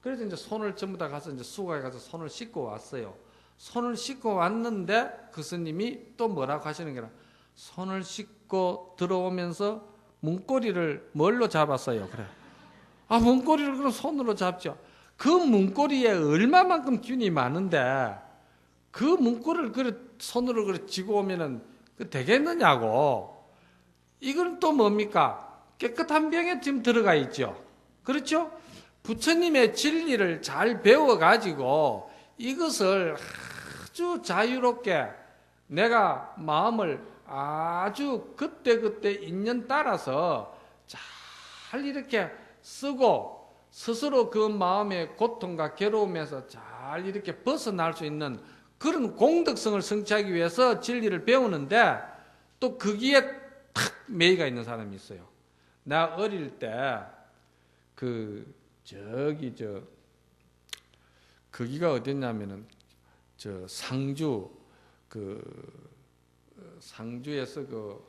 그래서 이제 손을 전부 다 가서 이제 수가에 가서 손을 씻고 왔어요. 손을 씻고 왔는데 그 스님이 또 뭐라고 하시는 게라, 손을 씻고 들어오면서 문고리를 뭘로 잡았어요? 그래. 아, 문고리를 그럼 손으로 잡죠. 그 문고리에 얼마만큼 균이 많은데 그 문고리를 그래 손으로 그래 쥐고 오면은 그 되겠느냐고. 이건 또 뭡니까? 깨끗한 병에 지금 들어가 있죠. 그렇죠? 부처님의 진리를 잘 배워가지고 이것을 아주 자유롭게 내가 마음을 아주 그때그때 인연 따라서 잘 이렇게 쓰고 스스로 그 마음의 고통과 괴로움에서 잘 이렇게 벗어날 수 있는 그런 공덕성을 성취하기 위해서 진리를 배우는데 또 거기에 탁 매이가 있는 사람이 있어요. 나 어릴 때 거기가 어딨냐면은 상주에서 그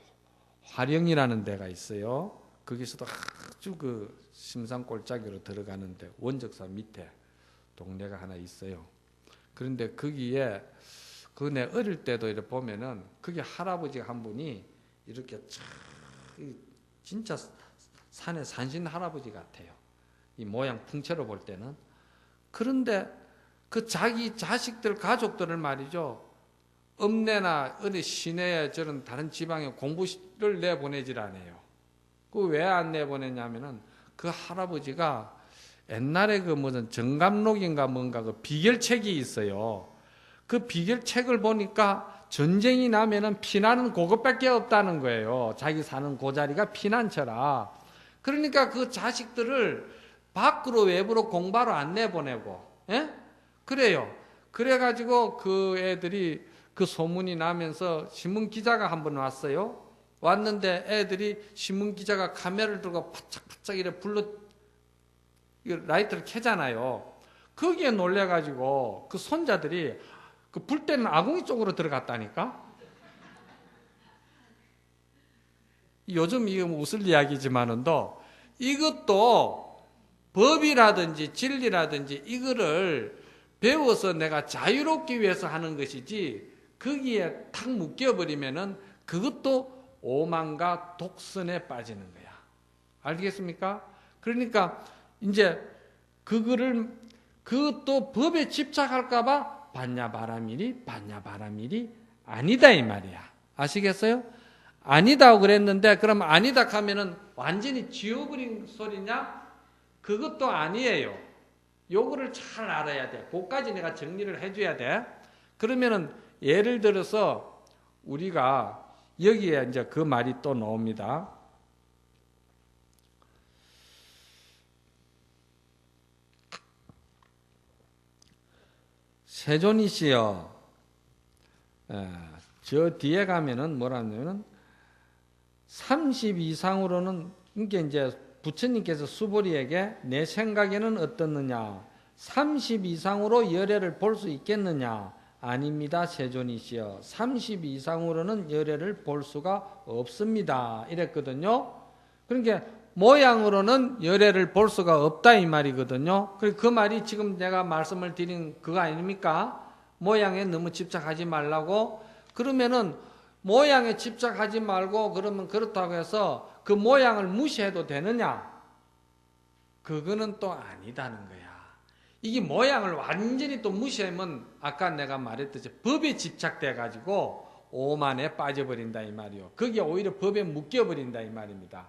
화령이라는 데가 있어요. 거기서도 아주 그 심산골짜기로 들어가는데 원적사 밑에 동네가 하나 있어요. 그런데 거기에 내 어릴 때도 이렇게 보면은 거기 할아버지가 한 분이 이렇게 진짜 산에 산신 할아버지 같아요. 이 모양 풍채로 볼 때는. 그런데 그 자기 자식들 가족들을 말이죠, 읍내나 어디 시내에 저런 다른 지방에 공부를 내보내질 않아요. 그 왜 안 내보내냐면은 그 할아버지가 옛날에 그 무슨 정감록인가 뭔가 그 비결책이 있어요. 그 비결책을 보니까 전쟁이 나면은 피난은 그것밖에 없다는 거예요. 자기 사는 그 자리가 피난처라. 그러니까 그 자식들을 밖으로 외부로 공부하러 안 내보내고, 예? 그래요. 그래가지고 그 애들이 그 소문이 나면서 신문 기자가 한 번 왔어요. 왔는데 애들이 신문 기자가 카메라를 들고 바짝바짝 이래 불러 라이트를 켜잖아요. 거기에 놀래가지고 그 손자들이 그 불 때는 아궁이 쪽으로 들어갔다니까. 요즘 이거 웃을 이야기지만은도 이것도 법이라든지 진리라든지 이거를 배워서 내가 자유롭기 위해서 하는 것이지 거기에 탁 묶여버리면은 그것도 오만과 독선에 빠지는 거야. 알겠습니까? 그러니까 이제 그것도 법에 집착할까봐 반야바라밀이 아니다 이 말이야. 아시겠어요? 아니다고 그랬는데 그럼 아니다 하면은 완전히 지워버린 소리냐? 그것도 아니에요. 요거를 잘 알아야 돼. 그것까지 내가 정리를 해줘야 돼. 그러면은 예를 들어서 우리가 여기에 이제 그 말이 또 나옵니다. 세존이시여, 저 뒤에 가면은 뭐라냐면은 30 이상으로는 이게 이제 부처님께서 수보리에게 내 생각에는 어떻느냐? 30 이상으로 열애를 볼 수 있겠느냐? 아닙니다, 세존이시여. 30 이상으로는 열애를 볼 수가 없습니다. 이랬거든요. 그러니까 모양으로는 열애를 볼 수가 없다 이 말이거든요. 그 말이 지금 내가 말씀을 드린 그거 아닙니까? 모양에 너무 집착하지 말라고. 그러면은 모양에 집착하지 말고 그러면 그렇다고 해서 그 모양을 무시해도 되느냐? 그거는 또 아니다는 거야. 이게 모양을 완전히 또 무시하면 아까 내가 말했듯이 법에 집착돼 가지고 오만에 빠져버린다 이 말이요. 거기에 오히려 법에 묶여버린다 이 말입니다.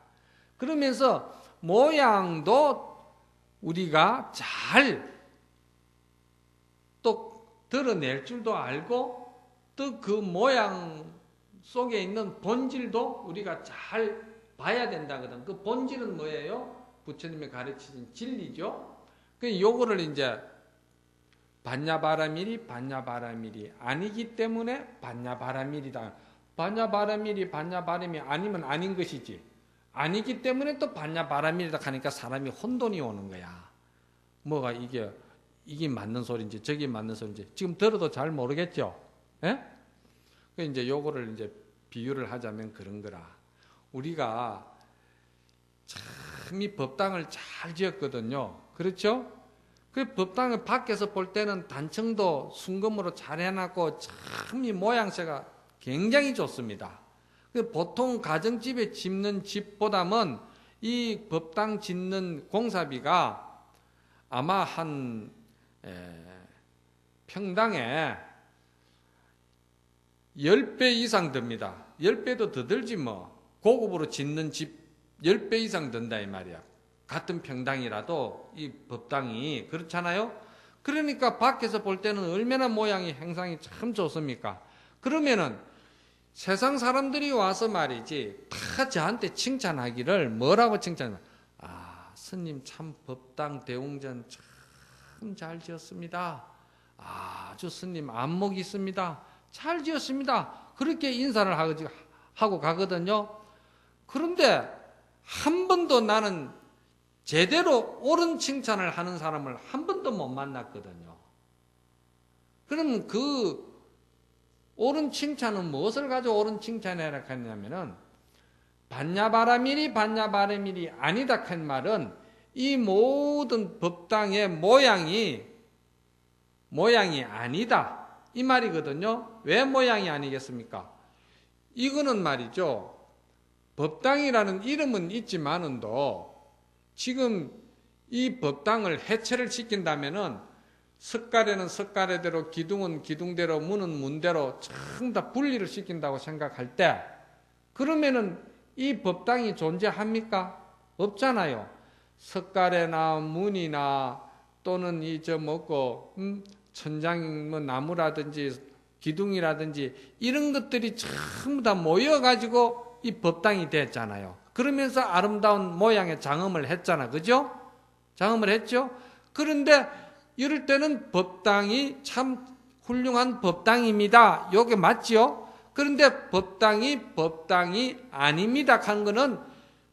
그러면서 모양도 우리가 잘 또 드러낼 줄도 알고 또 그 모양 속에 있는 본질도 우리가 잘 봐야 된다거든. 그 본질은 뭐예요? 부처님이 가르치신 진리죠. 그 요거를 이제 반야바라밀이 아니기 때문에 반야바라밀이다. 반야바라밀이 아니면 아닌 것이지. 아니기 때문에 또 반야바라밀이다 하니까 사람이 혼돈이 오는 거야. 뭐가 이게 맞는 소리인지 저게 맞는 소리인지 지금 들어도 잘 모르겠죠. 예? 그 이제 요거를 이제 비유를 하자면 그런 거라. 우리가 참 이 법당을 잘 지었거든요. 그렇죠? 그 법당을 밖에서 볼 때는 단청도 순금으로 잘 해놨고 참 이 모양새가 굉장히 좋습니다. 보통 가정집에 짓는 집보다는 이 법당 짓는 공사비가 아마 한 평당에 10배 이상 듭니다. 10배도 더 들지 뭐. 고급으로 짓는 집 10배 이상 든다 이 말이야. 같은 평당이라도 이 법당이 그렇잖아요. 그러니까 밖에서 볼 때는 얼마나 모양이 형상이 참 좋습니까? 그러면은 세상 사람들이 와서 말이지 다 저한테 칭찬하기를 뭐라고 칭찬하냐? 아, 스님 참 법당 대웅전 참 잘 지었습니다. 아주 스님 안목이 있습니다. 잘 지었습니다. 그렇게 인사를 하고 가거든요. 그런데 한 번도 나는 제대로 옳은 칭찬을 하는 사람을 한 번도 못 만났거든요. 그럼 그 옳은 칭찬은 무엇을 가지고 옳은 칭찬이라 했냐면은 반야바라밀이 아니다 한 말은 이 모든 법당의 모양이 아니다 이 말이거든요. 왜 모양이 아니겠습니까? 이거는 말이죠. 법당이라는 이름은 있지만은도 지금 이 법당을 해체를 시킨다면은 석가래는 석가래대로 기둥은 기둥대로 문은 문대로 전부 다 분리를 시킨다고 생각할 때 그러면은 이 법당이 존재합니까? 없잖아요. 석가래나 문이나 또는 천장 뭐 나무라든지 기둥이라든지 이런 것들이 전부 다 모여가지고 이 법당이 됐잖아요. 그러면서 아름다운 모양의 장엄을 했잖아. 그죠? 장엄을 했죠? 그런데 이럴 때는 법당이 참 훌륭한 법당입니다. 요게 맞지요? 그런데 법당이 아닙니다 한 거는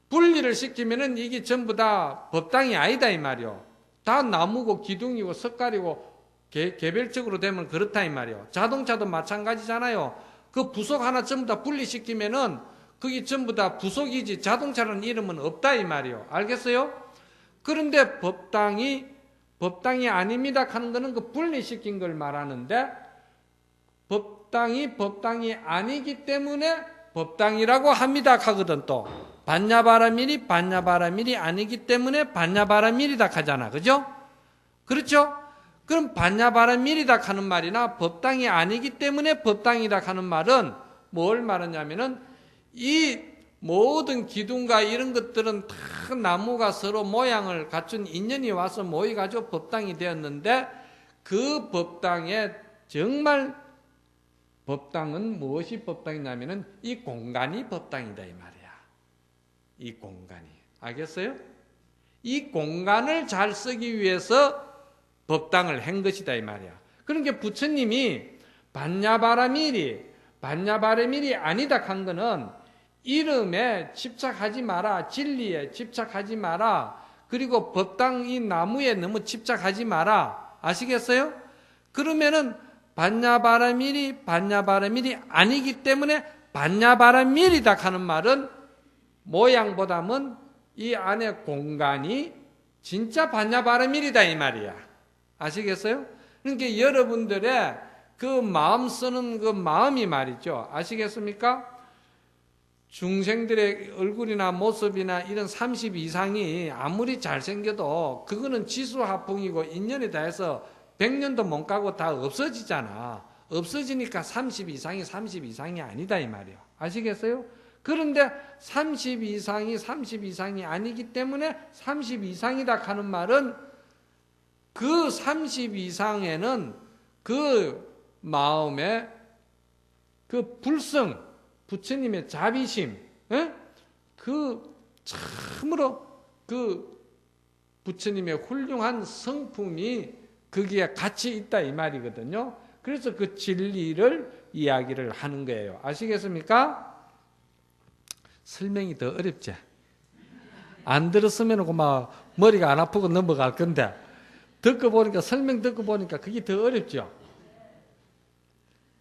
분리를 시키면은 이게 전부 다 법당이 아니다 이 말이요. 다 나무고 기둥이고 석가리고 개별적으로 되면 그렇다 이 말이요. 자동차도 마찬가지잖아요. 그 부속 하나 전부 다 분리시키면은 그게 전부 다 부속이지 자동차라는 이름은 없다 이 말이요. 알겠어요? 그런데 법당이 아닙니다 하는 거는 그 분리시킨 걸 말하는데 법당이 아니기 때문에 법당이라고 합니다 하거든. 또 반야바라밀이 아니기 때문에 반야바라밀이다 하잖아. 그죠? 그렇죠? 그럼 반야바라밀이다 하는 말이나 법당이 아니기 때문에 법당이다 하는 말은 뭘 말하냐면은 이 모든 기둥과 이런 것들은 다 나무가 서로 모양을 갖춘 인연이 와서 모여가지고 법당이 되었는데 그 법당에 정말 법당은 무엇이 법당이냐면은 이 공간이 법당이다 이 말이야. 이 공간이. 알겠어요? 이 공간을 잘 쓰기 위해서 법당을 한 것이다 이 말이야. 그러니까 부처님이 반야바라밀이 아니다 한 거는 이름에 집착하지 마라. 진리에 집착하지 마라. 그리고 법당 이 나무에 너무 집착하지 마라. 아시겠어요? 그러면은 반야바라밀이 아니기 때문에 반야바라밀이다 하는 말은 모양보다는 이 안에 공간이 진짜 반야바라밀이다 이 말이야. 아시겠어요? 그러니까 여러분들의 그 마음 쓰는 그 마음이 말이죠. 아시겠습니까? 중생들의 얼굴이나 모습이나 이런 30 이상이 아무리 잘생겨도 그거는 지수화풍이고 인연에 대해서 100년도 못 가고 다 없어지잖아. 없어지니까 30 이상이 아니다 이 말이에요. 아시겠어요? 그런데 30 이상이 아니기 때문에 30 이상이다 하는 말은 그 30 이상에는 그 마음에 그 불성, 부처님의 자비심, 그 참으로 그 부처님의 훌륭한 성품이 거기에 같이 있다 이 말이거든요. 그래서 그 진리를 이야기를 하는 거예요. 아시겠습니까? 설명이 더 어렵지? 안 들었으면 막 머리가 안 아프고 넘어갈 건데 설명 듣고 보니까 그게 더 어렵죠.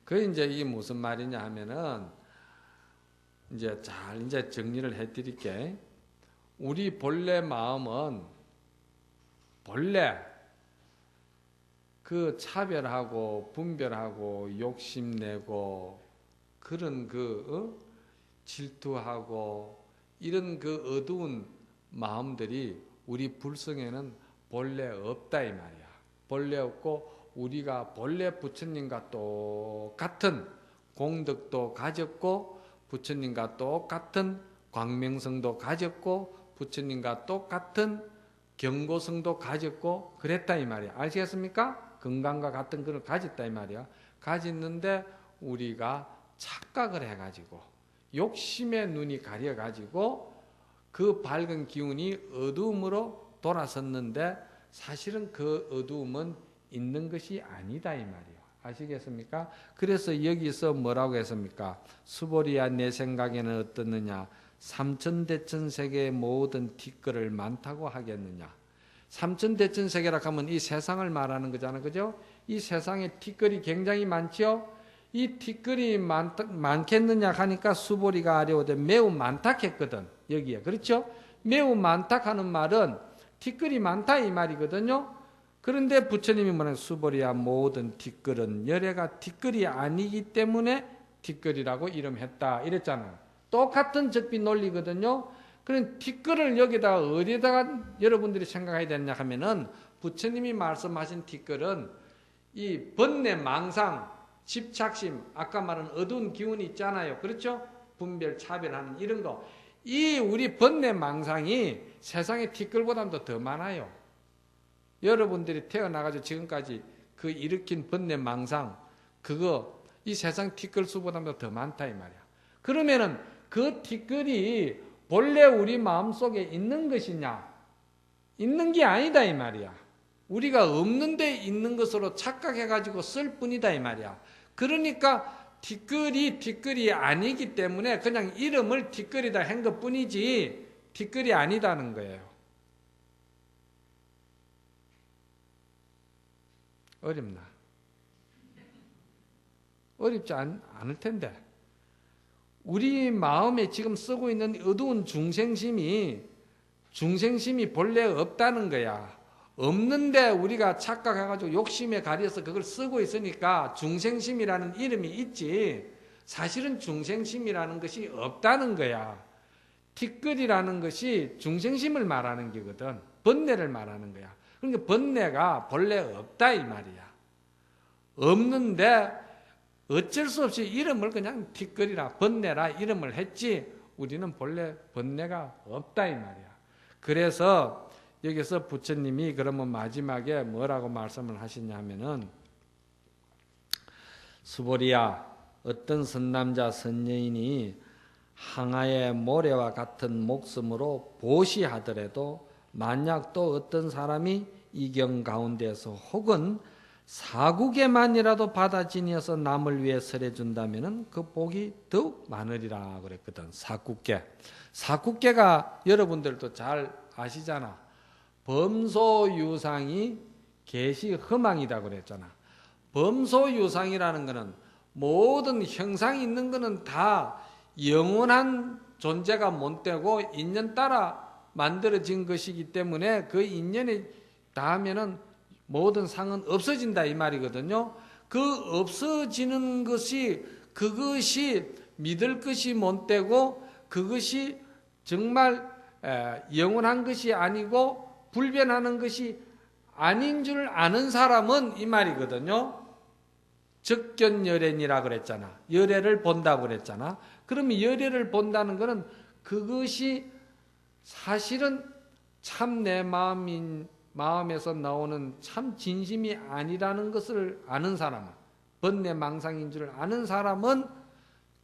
그 이제 이게 무슨 말이냐 하면은 이제 정리를 해드릴게. 우리 본래 마음은 본래 그 차별하고 분별하고 욕심내고 그런 질투하고 이런 그 어두운 마음들이 우리 불성에는 본래 없다 이 말이야. 본래 없고 우리가 본래 부처님과 똑같은 공덕도 가졌고 부처님과 똑같은 광명성도 가졌고 부처님과 똑같은 경고성도 가졌고 그랬다 이 말이야. 아시겠습니까? 건강과 같은 그걸 가졌다 이 말이야. 가졌는데 우리가 착각을 해가지고 욕심의 눈이 가려가지고 그 밝은 기운이 어두움으로 돌아섰는데 사실은 그 어두움은 있는 것이 아니다 이 말이에요. 아시겠습니까? 그래서 여기서 뭐라고 했습니까? 수보리야 내 생각에는 어떻느냐? 삼천대천세계의 모든 티끌을 많다고 하겠느냐? 삼천대천세계라 하면 이 세상을 말하는 거잖아요. 그죠? 이 세상에 티끌이 굉장히 많지요? 이 티끌이 많겠느냐 하니까 수보리가 아뢰오되 매우 많다 했거든. 여기에. 그렇죠? 매우 많다 하는 말은 티끌이 많다 이 말이거든요. 그런데 부처님이 뭐냐? 수보리야 모든 티끌은 열애가 티끌이 아니기 때문에 티끌이라고 이름했다. 이랬잖아요. 똑같은 적비 논리거든요. 그런 티끌을 여기다가 어디다가 여러분들이 생각해야 되냐 하면은 부처님이 말씀하신 티끌은 이 번뇌 망상, 집착심, 아까 말한 어두운 기운이 있잖아요. 그렇죠? 분별, 차별하는 이런 거. 이 우리 번뇌 망상이 세상의 티끌보다도 더 많아요. 여러분들이 태어나가지고 지금까지 그 일으킨 번뇌 망상, 그거 이 세상 티끌 수보다도 더 많다 이 말이야. 그러면은 그 티끌이 본래 우리 마음속에 있는 것이냐? 있는 게 아니다 이 말이야. 우리가 없는데 있는 것으로 착각해가지고 쓸 뿐이다 이 말이야. 그러니까 티끌이 아니기 때문에 그냥 이름을 티끌이다 한 것뿐이지 티끌이 아니다는 거예요. 어렵나? 어렵지 않을 텐데 우리 마음에 지금 쓰고 있는 어두운 중생심이 본래 없다는 거야. 없는데 우리가 착각해가지고 욕심에 가려서 그걸 쓰고 있으니까 중생심이라는 이름이 있지 사실은 중생심이라는 것이 없다는 거야. 티끌이라는 것이 중생심을 말하는 게거든. 번뇌를 말하는 거야. 그러니까 번뇌가 본래 없다 이 말이야. 없는데 어쩔 수 없이 이름을 그냥 티끌이라 번뇌라 이름을 했지 우리는 본래 번뇌가 없다 이 말이야. 그래서 여기서 부처님이 그러면 마지막에 뭐라고 말씀을 하시냐면은 수보리야 어떤 선남자 선여인이 항아의 모래와 같은 목숨으로 보시하더라도 만약 또 어떤 사람이 이경 가운데서 혹은 사국에만이라도 받아 지니어서 남을 위해 설해준다면 그 복이 더욱 많으리라 그랬거든. 사국계가 여러분들도 잘 아시잖아. 범소유상이 계시허망이다 그랬잖아. 범소유상이라는 것은 모든 형상이 있는 것은 다 영원한 존재가 못 되고 인연 따라 만들어진 것이기 때문에 그 인연이 닿으면은 모든 상은 없어진다 이 말이거든요. 그 없어지는 것이 그것이 믿을 것이 못 되고 그것이 정말 영원한 것이 아니고 불변하는 것이 아닌 줄 아는 사람은 이 말이거든요. 적견열애니라 그랬잖아. 열애를 본다고 그랬잖아. 그러면 열애를 본다는 것은 그것이 사실은 참 내 마음에서 나오는 참 진심이 아니라는 것을 아는 사람은 번뇌망상인 줄 아는 사람은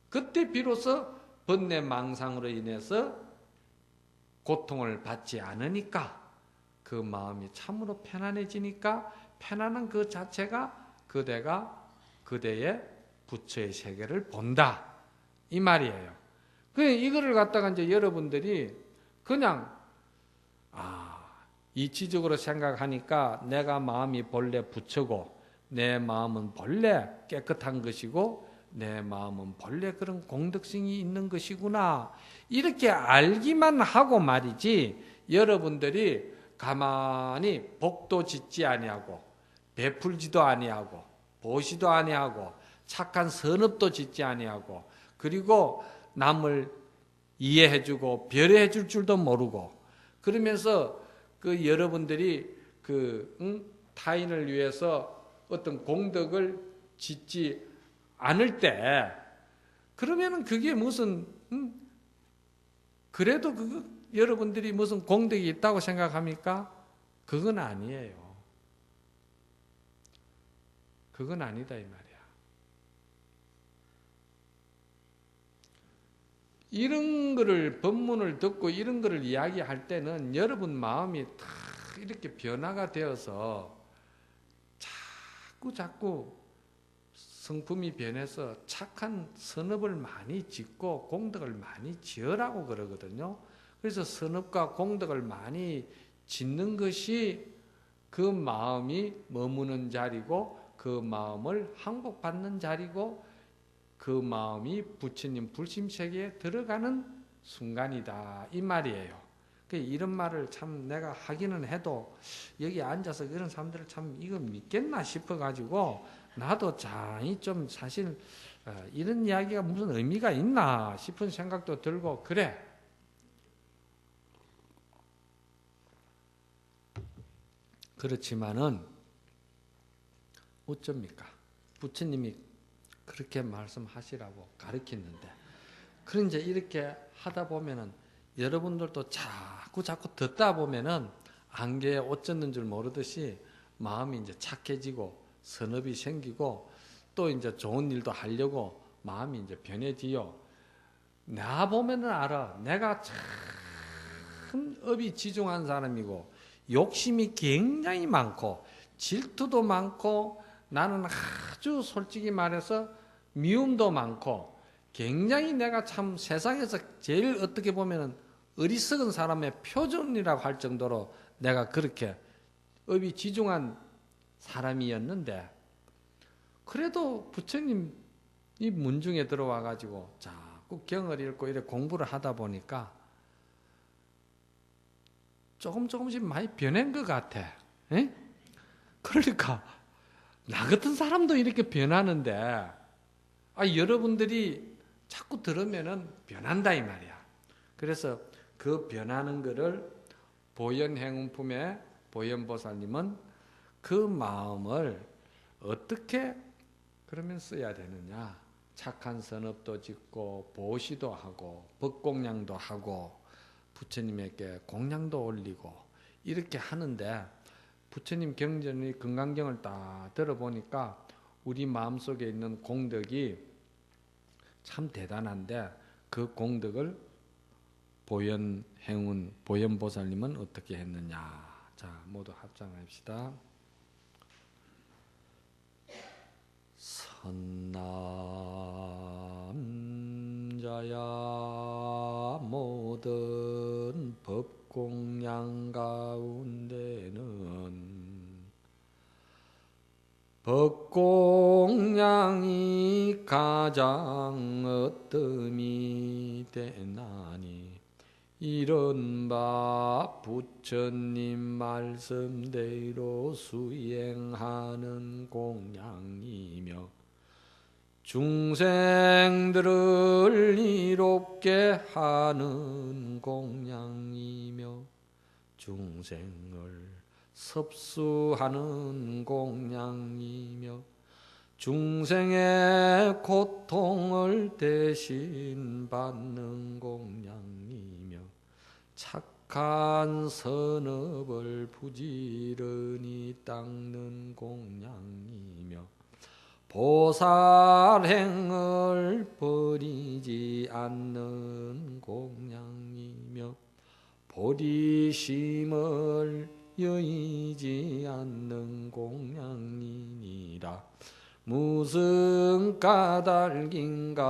그때 비로소 번뇌망상으로 인해서 고통을 받지 않으니까 그 마음이 참으로 편안해지니까 편안한 그 자체가 그대의 부처의 세계를 본다 이 말이에요. 이거를 갖다가 이제 여러분들이 그냥 이치적으로 생각하니까 내가 마음이 본래 부처고 내 마음은 본래 깨끗한 것이고 내 마음은 본래 그런 공덕성이 있는 것이구나 이렇게 알기만 하고 말이지 여러분들이 가만히 복도 짓지 아니하고 베풀지도 아니하고 보시도 아니하고 착한 선업도 짓지 아니하고 그리고 남을 이해해주고 배려해줄 줄도 모르고 그러면서 그 여러분들이 타인을 위해서 어떤 공덕을 짓지 않을 때 그러면은 그게 무슨 그래도 여러분들이 무슨 공덕이 있다고 생각합니까? 그건 아니에요. 그건 아니다 이 말이야. 이런 거를 법문을 듣고 이런 거를 이야기할 때는 여러분 마음이 다 이렇게 변화가 되어서 자꾸 성품이 변해서 착한 선업을 많이 짓고 공덕을 많이 지으라고 그러거든요. 그래서 선업과 공덕을 많이 짓는 것이 그 마음이 머무는 자리고 그 마음을 항복받는 자리고 그 마음이 부처님 불심세계에 들어가는 순간이다 이 말이에요. 이런 말을 참 내가 하기는 해도 여기 앉아서 이런 사람들을 참 이거 믿겠나 싶어가지고 나도 좀 사실 이런 이야기가 무슨 의미가 있나 싶은 생각도 들고 그래. 그렇지만은 어쩝니까? 부처님이 그렇게 말씀하시라고 가르쳤는데 그런 이제 이렇게 하다 보면은 여러분들도 자꾸 듣다 보면은 안개에 옷 젖는 줄 모르듯이 마음이 이제 착해지고 선업이 생기고 또 이제 좋은 일도 하려고 마음이 이제 변해지요. 나 보면은 알아. 내가 참 업이 지중한 사람이고 욕심이 굉장히 많고 질투도 많고 나는 아주 솔직히 말해서 미움도 많고 굉장히 내가 참 세상에서 제일 어떻게 보면 어리석은 사람의 표준이라고 할 정도로 내가 그렇게 업이 지중한 사람이었는데 그래도 부처님 이 문중에 들어와 가지고 자꾸 경을 읽고 이렇게 공부를 하다 보니까 조금씩 많이 변한 것 같아. 에? 그러니까 나 같은 사람도 이렇게 변하는데 여러분들이 자꾸 들으면은 변한다 이 말이야. 그래서 그 변하는 거를 보현행운품의 보현보살님은 그 마음을 어떻게 그러면 써야 되느냐. 착한 선업도 짓고 보시도 하고 법공양도 하고 부처님에게 공양도 올리고 이렇게 하는데 부처님 경전의 금강경을 딱 들어보니까 우리 마음속에 있는 공덕이 참 대단한데 그 공덕을 보현행운 보현보살님은 어떻게 했느냐. 자, 모두 합장합시다. 선남자야 모든 법공양 가운데는 법공양이 가장 어뜸이 되나니 이른바 부처님 말씀대로 수행하는 공양이며 중생들을 이롭게 하는 공양이며 중생을 섭수하는 공양이며 중생의 고통을 대신 받는 공양이며 착한 선업을 부지런히 닦는 공양이며 보살행을 버리지 않는 공양이며 보리심을 여의지 않는 공양이니라. 무슨 까닭인가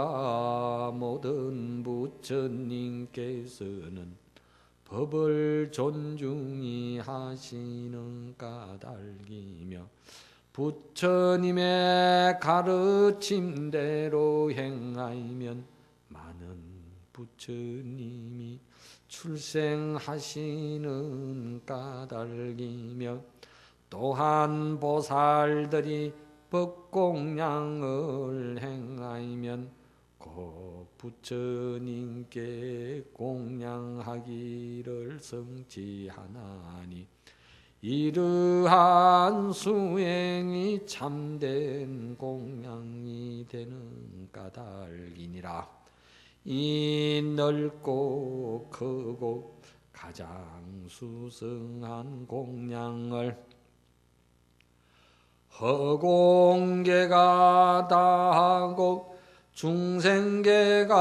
모든 부처님께서는 법을 존중히 하시는 까닭이며 부처님의 가르침대로 행하면 많은 부처님이 출생하시는 까닭이며 또한 보살들이 법공양을 행하면 곧 부처님께 공양하기를 성취하나니 이러한 수행이 참된 공양이 되는 까닭이니라. 이 넓고 크고 가장 수승한 공양을 허공계가 다하고 중생계가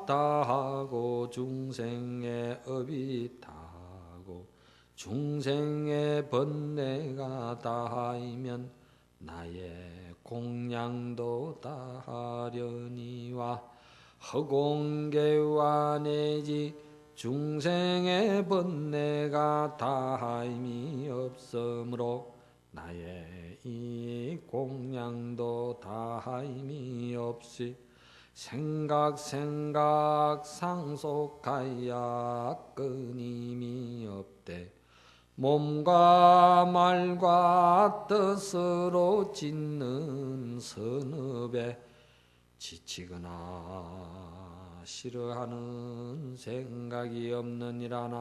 다하고 중생의 업이 다하고 중생의 번뇌가 다하면 나의 공양도 다하려니와 허공계와 내지 중생의 번뇌가 다함이 없으므로 나의 이 공양도 다함이 없이 생각 상속하여 끊임이 없되 몸과 말과 뜻으로 짓는 선업에 지치거나 싫어하는 생각이 없느니라나.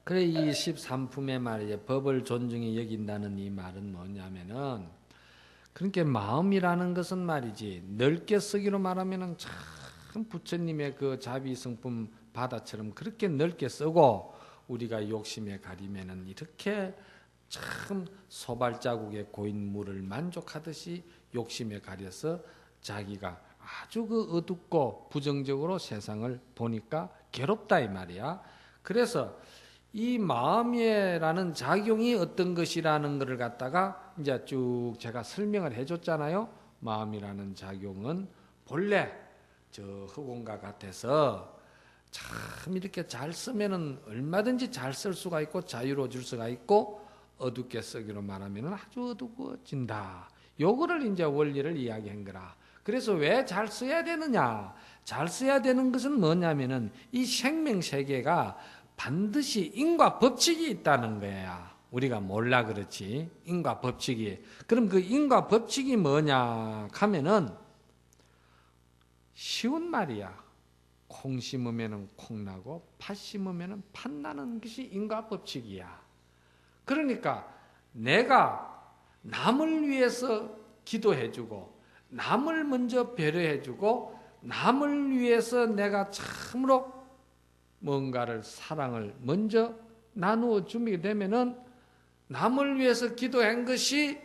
그래 이 13품의 말이에요. 법을 존중히 여긴다는 이 말은 뭐냐면은 그러니까 마음이라는 것은 말이지 넓게 쓰기로 말하면은 참 부처님의 그 자비성품 바다처럼 그렇게 넓게 쓰고 우리가 욕심에 가리면은 이렇게 참 소발자국에 고인 물을 만족하듯이 욕심에 가려서 자기가 아주 그 어둡고 부정적으로 세상을 보니까 괴롭다 이 말이야. 그래서 이 마음이라는 작용이 어떤 것이라는 것을 갖다가 이제 쭉 제가 설명을 해줬잖아요. 마음이라는 작용은 본래 저 흑온과 같아서 참 이렇게 잘 쓰면은 얼마든지 잘 쓸 수가 있고 자유로워질 수가 있고 어둡게 쓰기로 말하면은 아주 어두워진다. 요거를 이제 원리를 이야기한 거라. 그래서 왜 잘 써야 되느냐? 잘 써야 되는 것은 뭐냐면은 이 생명 세계가 반드시 인과 법칙이 있다는 거야. 우리가 몰라 그렇지. 인과 법칙이. 그럼 그 인과 법칙이 뭐냐 하면은 쉬운 말이야. 콩 심으면은 콩 나고 팥 심으면은 팥 나는 것이 인과 법칙이야. 그러니까 내가 남을 위해서 기도해주고 남을 먼저 배려해주고 남을 위해서 내가 참으로 뭔가를 사랑을 먼저 나누어 주게 되면은 남을 위해서 기도한 것이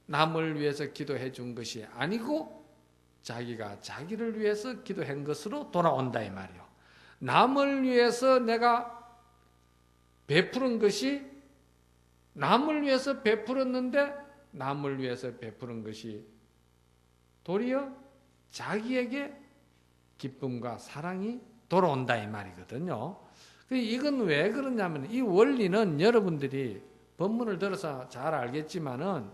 남을 위해서 기도해 준 것이 아니고 자기가 자기를 위해서 기도한 것으로 돌아온다 이 말이요. 남을 위해서 내가 베푸는 것이 남을 위해서 베풀었는데 남을 위해서 베푸는 것이 도리어 자기에게 기쁨과 사랑이 돌아온다 이 말이거든요. 이건 왜 그러냐면 이 원리는 여러분들이 본문을 들어서 잘 알겠지만은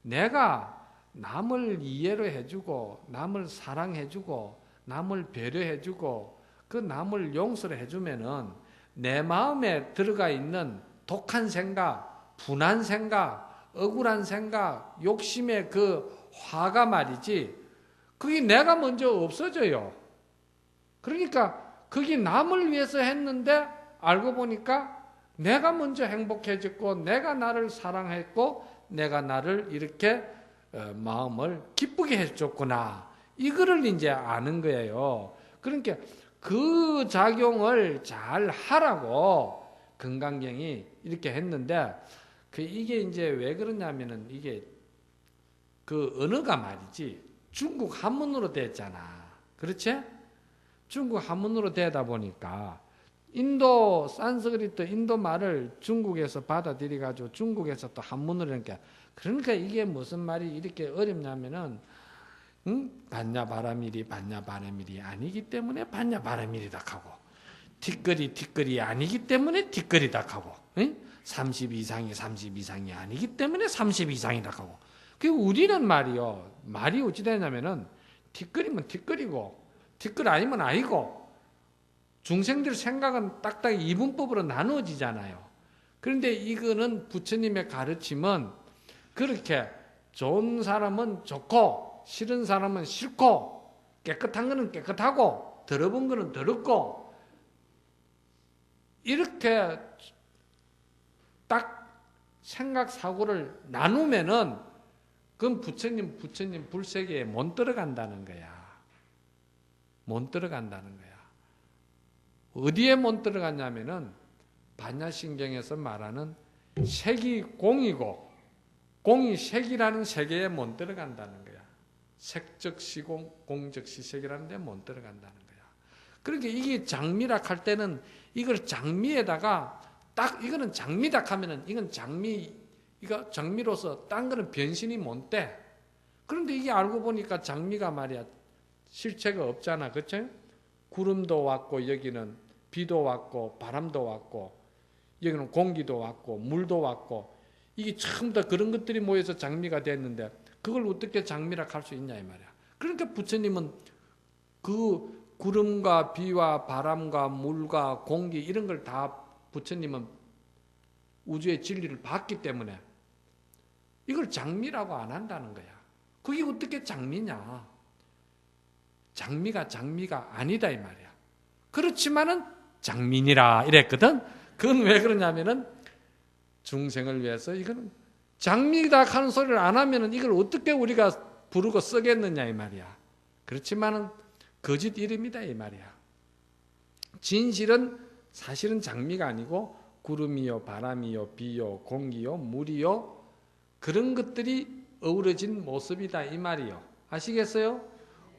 내가 남을 이해로 해주고 남을 사랑해주고 남을 배려해주고 그 남을 용서를 해주면은 내 마음에 들어가 있는 독한 생각, 분한 생각, 억울한 생각, 욕심의 그 화가 말이지 그게 내가 먼저 없어져요. 그러니까 그게 남을 위해서 했는데 알고 보니까 내가 먼저 행복해졌고 내가 나를 사랑했고 내가 나를 이렇게 마음을 기쁘게 해줬구나. 이거를 이제 아는 거예요. 그러니까 그 작용을 잘 하라고 금강경이 이렇게 했는데 이게 이제 왜 그러냐면은 이게 그 언어가 말이지 중국 한문으로 됐잖아. 그렇지? 중국 한문으로 되다 보니까 인도 산스크리트 인도 말을 중국에서 받아들여 가지고 중국에서 또 한문으로 그러니까 이게 무슨 말이 이렇게 어렵냐면은 반야바라밀이 반야바라밀이 아니기 때문에 반야바라밀이다 하고 티끌이 아니기 때문에 티끌이다 하고 30 이상이 30 이상이 아니기 때문에 30 이상이다 하고 우리는 말이요 말이 어찌 되냐면은 티끌이면 티끌이고 티끌 아니면 아니고 중생들 생각은 딱딱 이분법으로 나누어지잖아요. 그런데 이거는 부처님의 가르침은 그렇게 좋은 사람은 좋고 싫은 사람은 싫고 깨끗한 거는 깨끗하고 더러운 거는 더럽고 이렇게 딱 생각 사고를 나누면은 그건 부처님 불세계에 못 들어간다는 거야. 못 들어간다는 거야. 어디에 못 들어갔냐면은 반야신경에서 말하는 색이 공이고 공이 색이라는 세계에 못 들어간다는 거야. 색적시공, 공적시색이라는 데 못 들어간다는 거야. 그러니까 이게 장미락 할 때는 이걸 장미에다가 딱 이거는 장미락 하면은 이건 이거 장미로서 딴 거는 변신이 못 돼. 그런데 이게 알고 보니까 장미가 말이야 실체가 없잖아. 그렇죠? 구름도 왔고 여기는 비도 왔고 바람도 왔고 여기는 공기도 왔고 물도 왔고 이게 전부 다 그런 것들이 모여서 장미가 됐는데 그걸 어떻게 장미락 할 수 있냐 이 말이야. 그러니까 부처님은 그 구름과 비와 바람과 물과 공기 이런 걸 다 부처님은 우주의 진리를 봤기 때문에 이걸 장미라고 안 한다는 거야. 그게 어떻게 장미냐. 장미가 아니다 이 말이야. 그렇지만은 장민이라 이랬거든. 그건 왜 그러냐면은 중생을 위해서 이거는 장미다 하는 소리를 안 하면은 이걸 어떻게 우리가 부르고 쓰겠느냐 이 말이야. 그렇지만은 거짓 이름이다 이 말이야. 진실은 사실은 장미가 아니고 구름이요, 바람이요, 비요, 공기요, 물이요. 그런 것들이 어우러진 모습이다 이 말이요. 아시겠어요?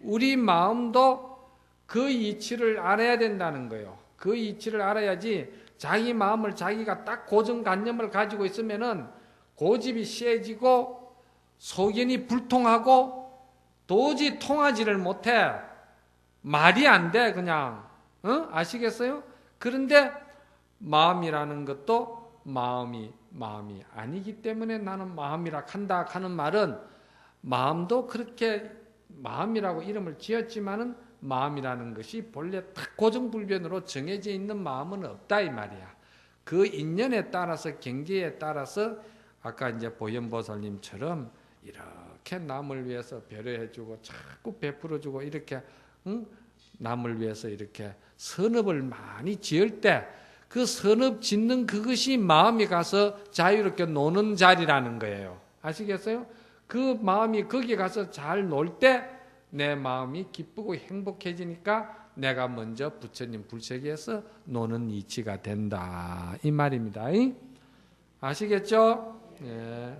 우리 마음도 그 이치를 알아야 된다는 거예요. 그 이치를 알아야지 자기 마음을 자기가 딱 고정관념을 가지고 있으면은 고집이 세지고 소견이 불통하고 도저히 통하지를 못해. 말이 안 돼 그냥. 아시겠어요? 그런데 마음이라는 것도 마음이 아니기 때문에 나는 마음이라 한다 하는 말은 마음도 그렇게 마음이라고 이름을 지었지만은 마음이라는 것이 본래 딱 고정불변으로 정해져 있는 마음은 없다 이 말이야. 그 인연에 따라서 경계에 따라서 아까 이제 보현보살님처럼 이렇게 남을 위해서 배려해주고 자꾸 베풀어주고 이렇게 남을 위해서 이렇게 선업을 많이 지을 때 그 선업 짓는 그것이 마음이 가서 자유롭게 노는 자리라는 거예요. 아시겠어요? 그 마음이 거기 가서 잘 놀 때 내 마음이 기쁘고 행복해지니까 내가 먼저 부처님 불세계에서 노는 이치가 된다 이 말입니다. 아시겠죠? 예.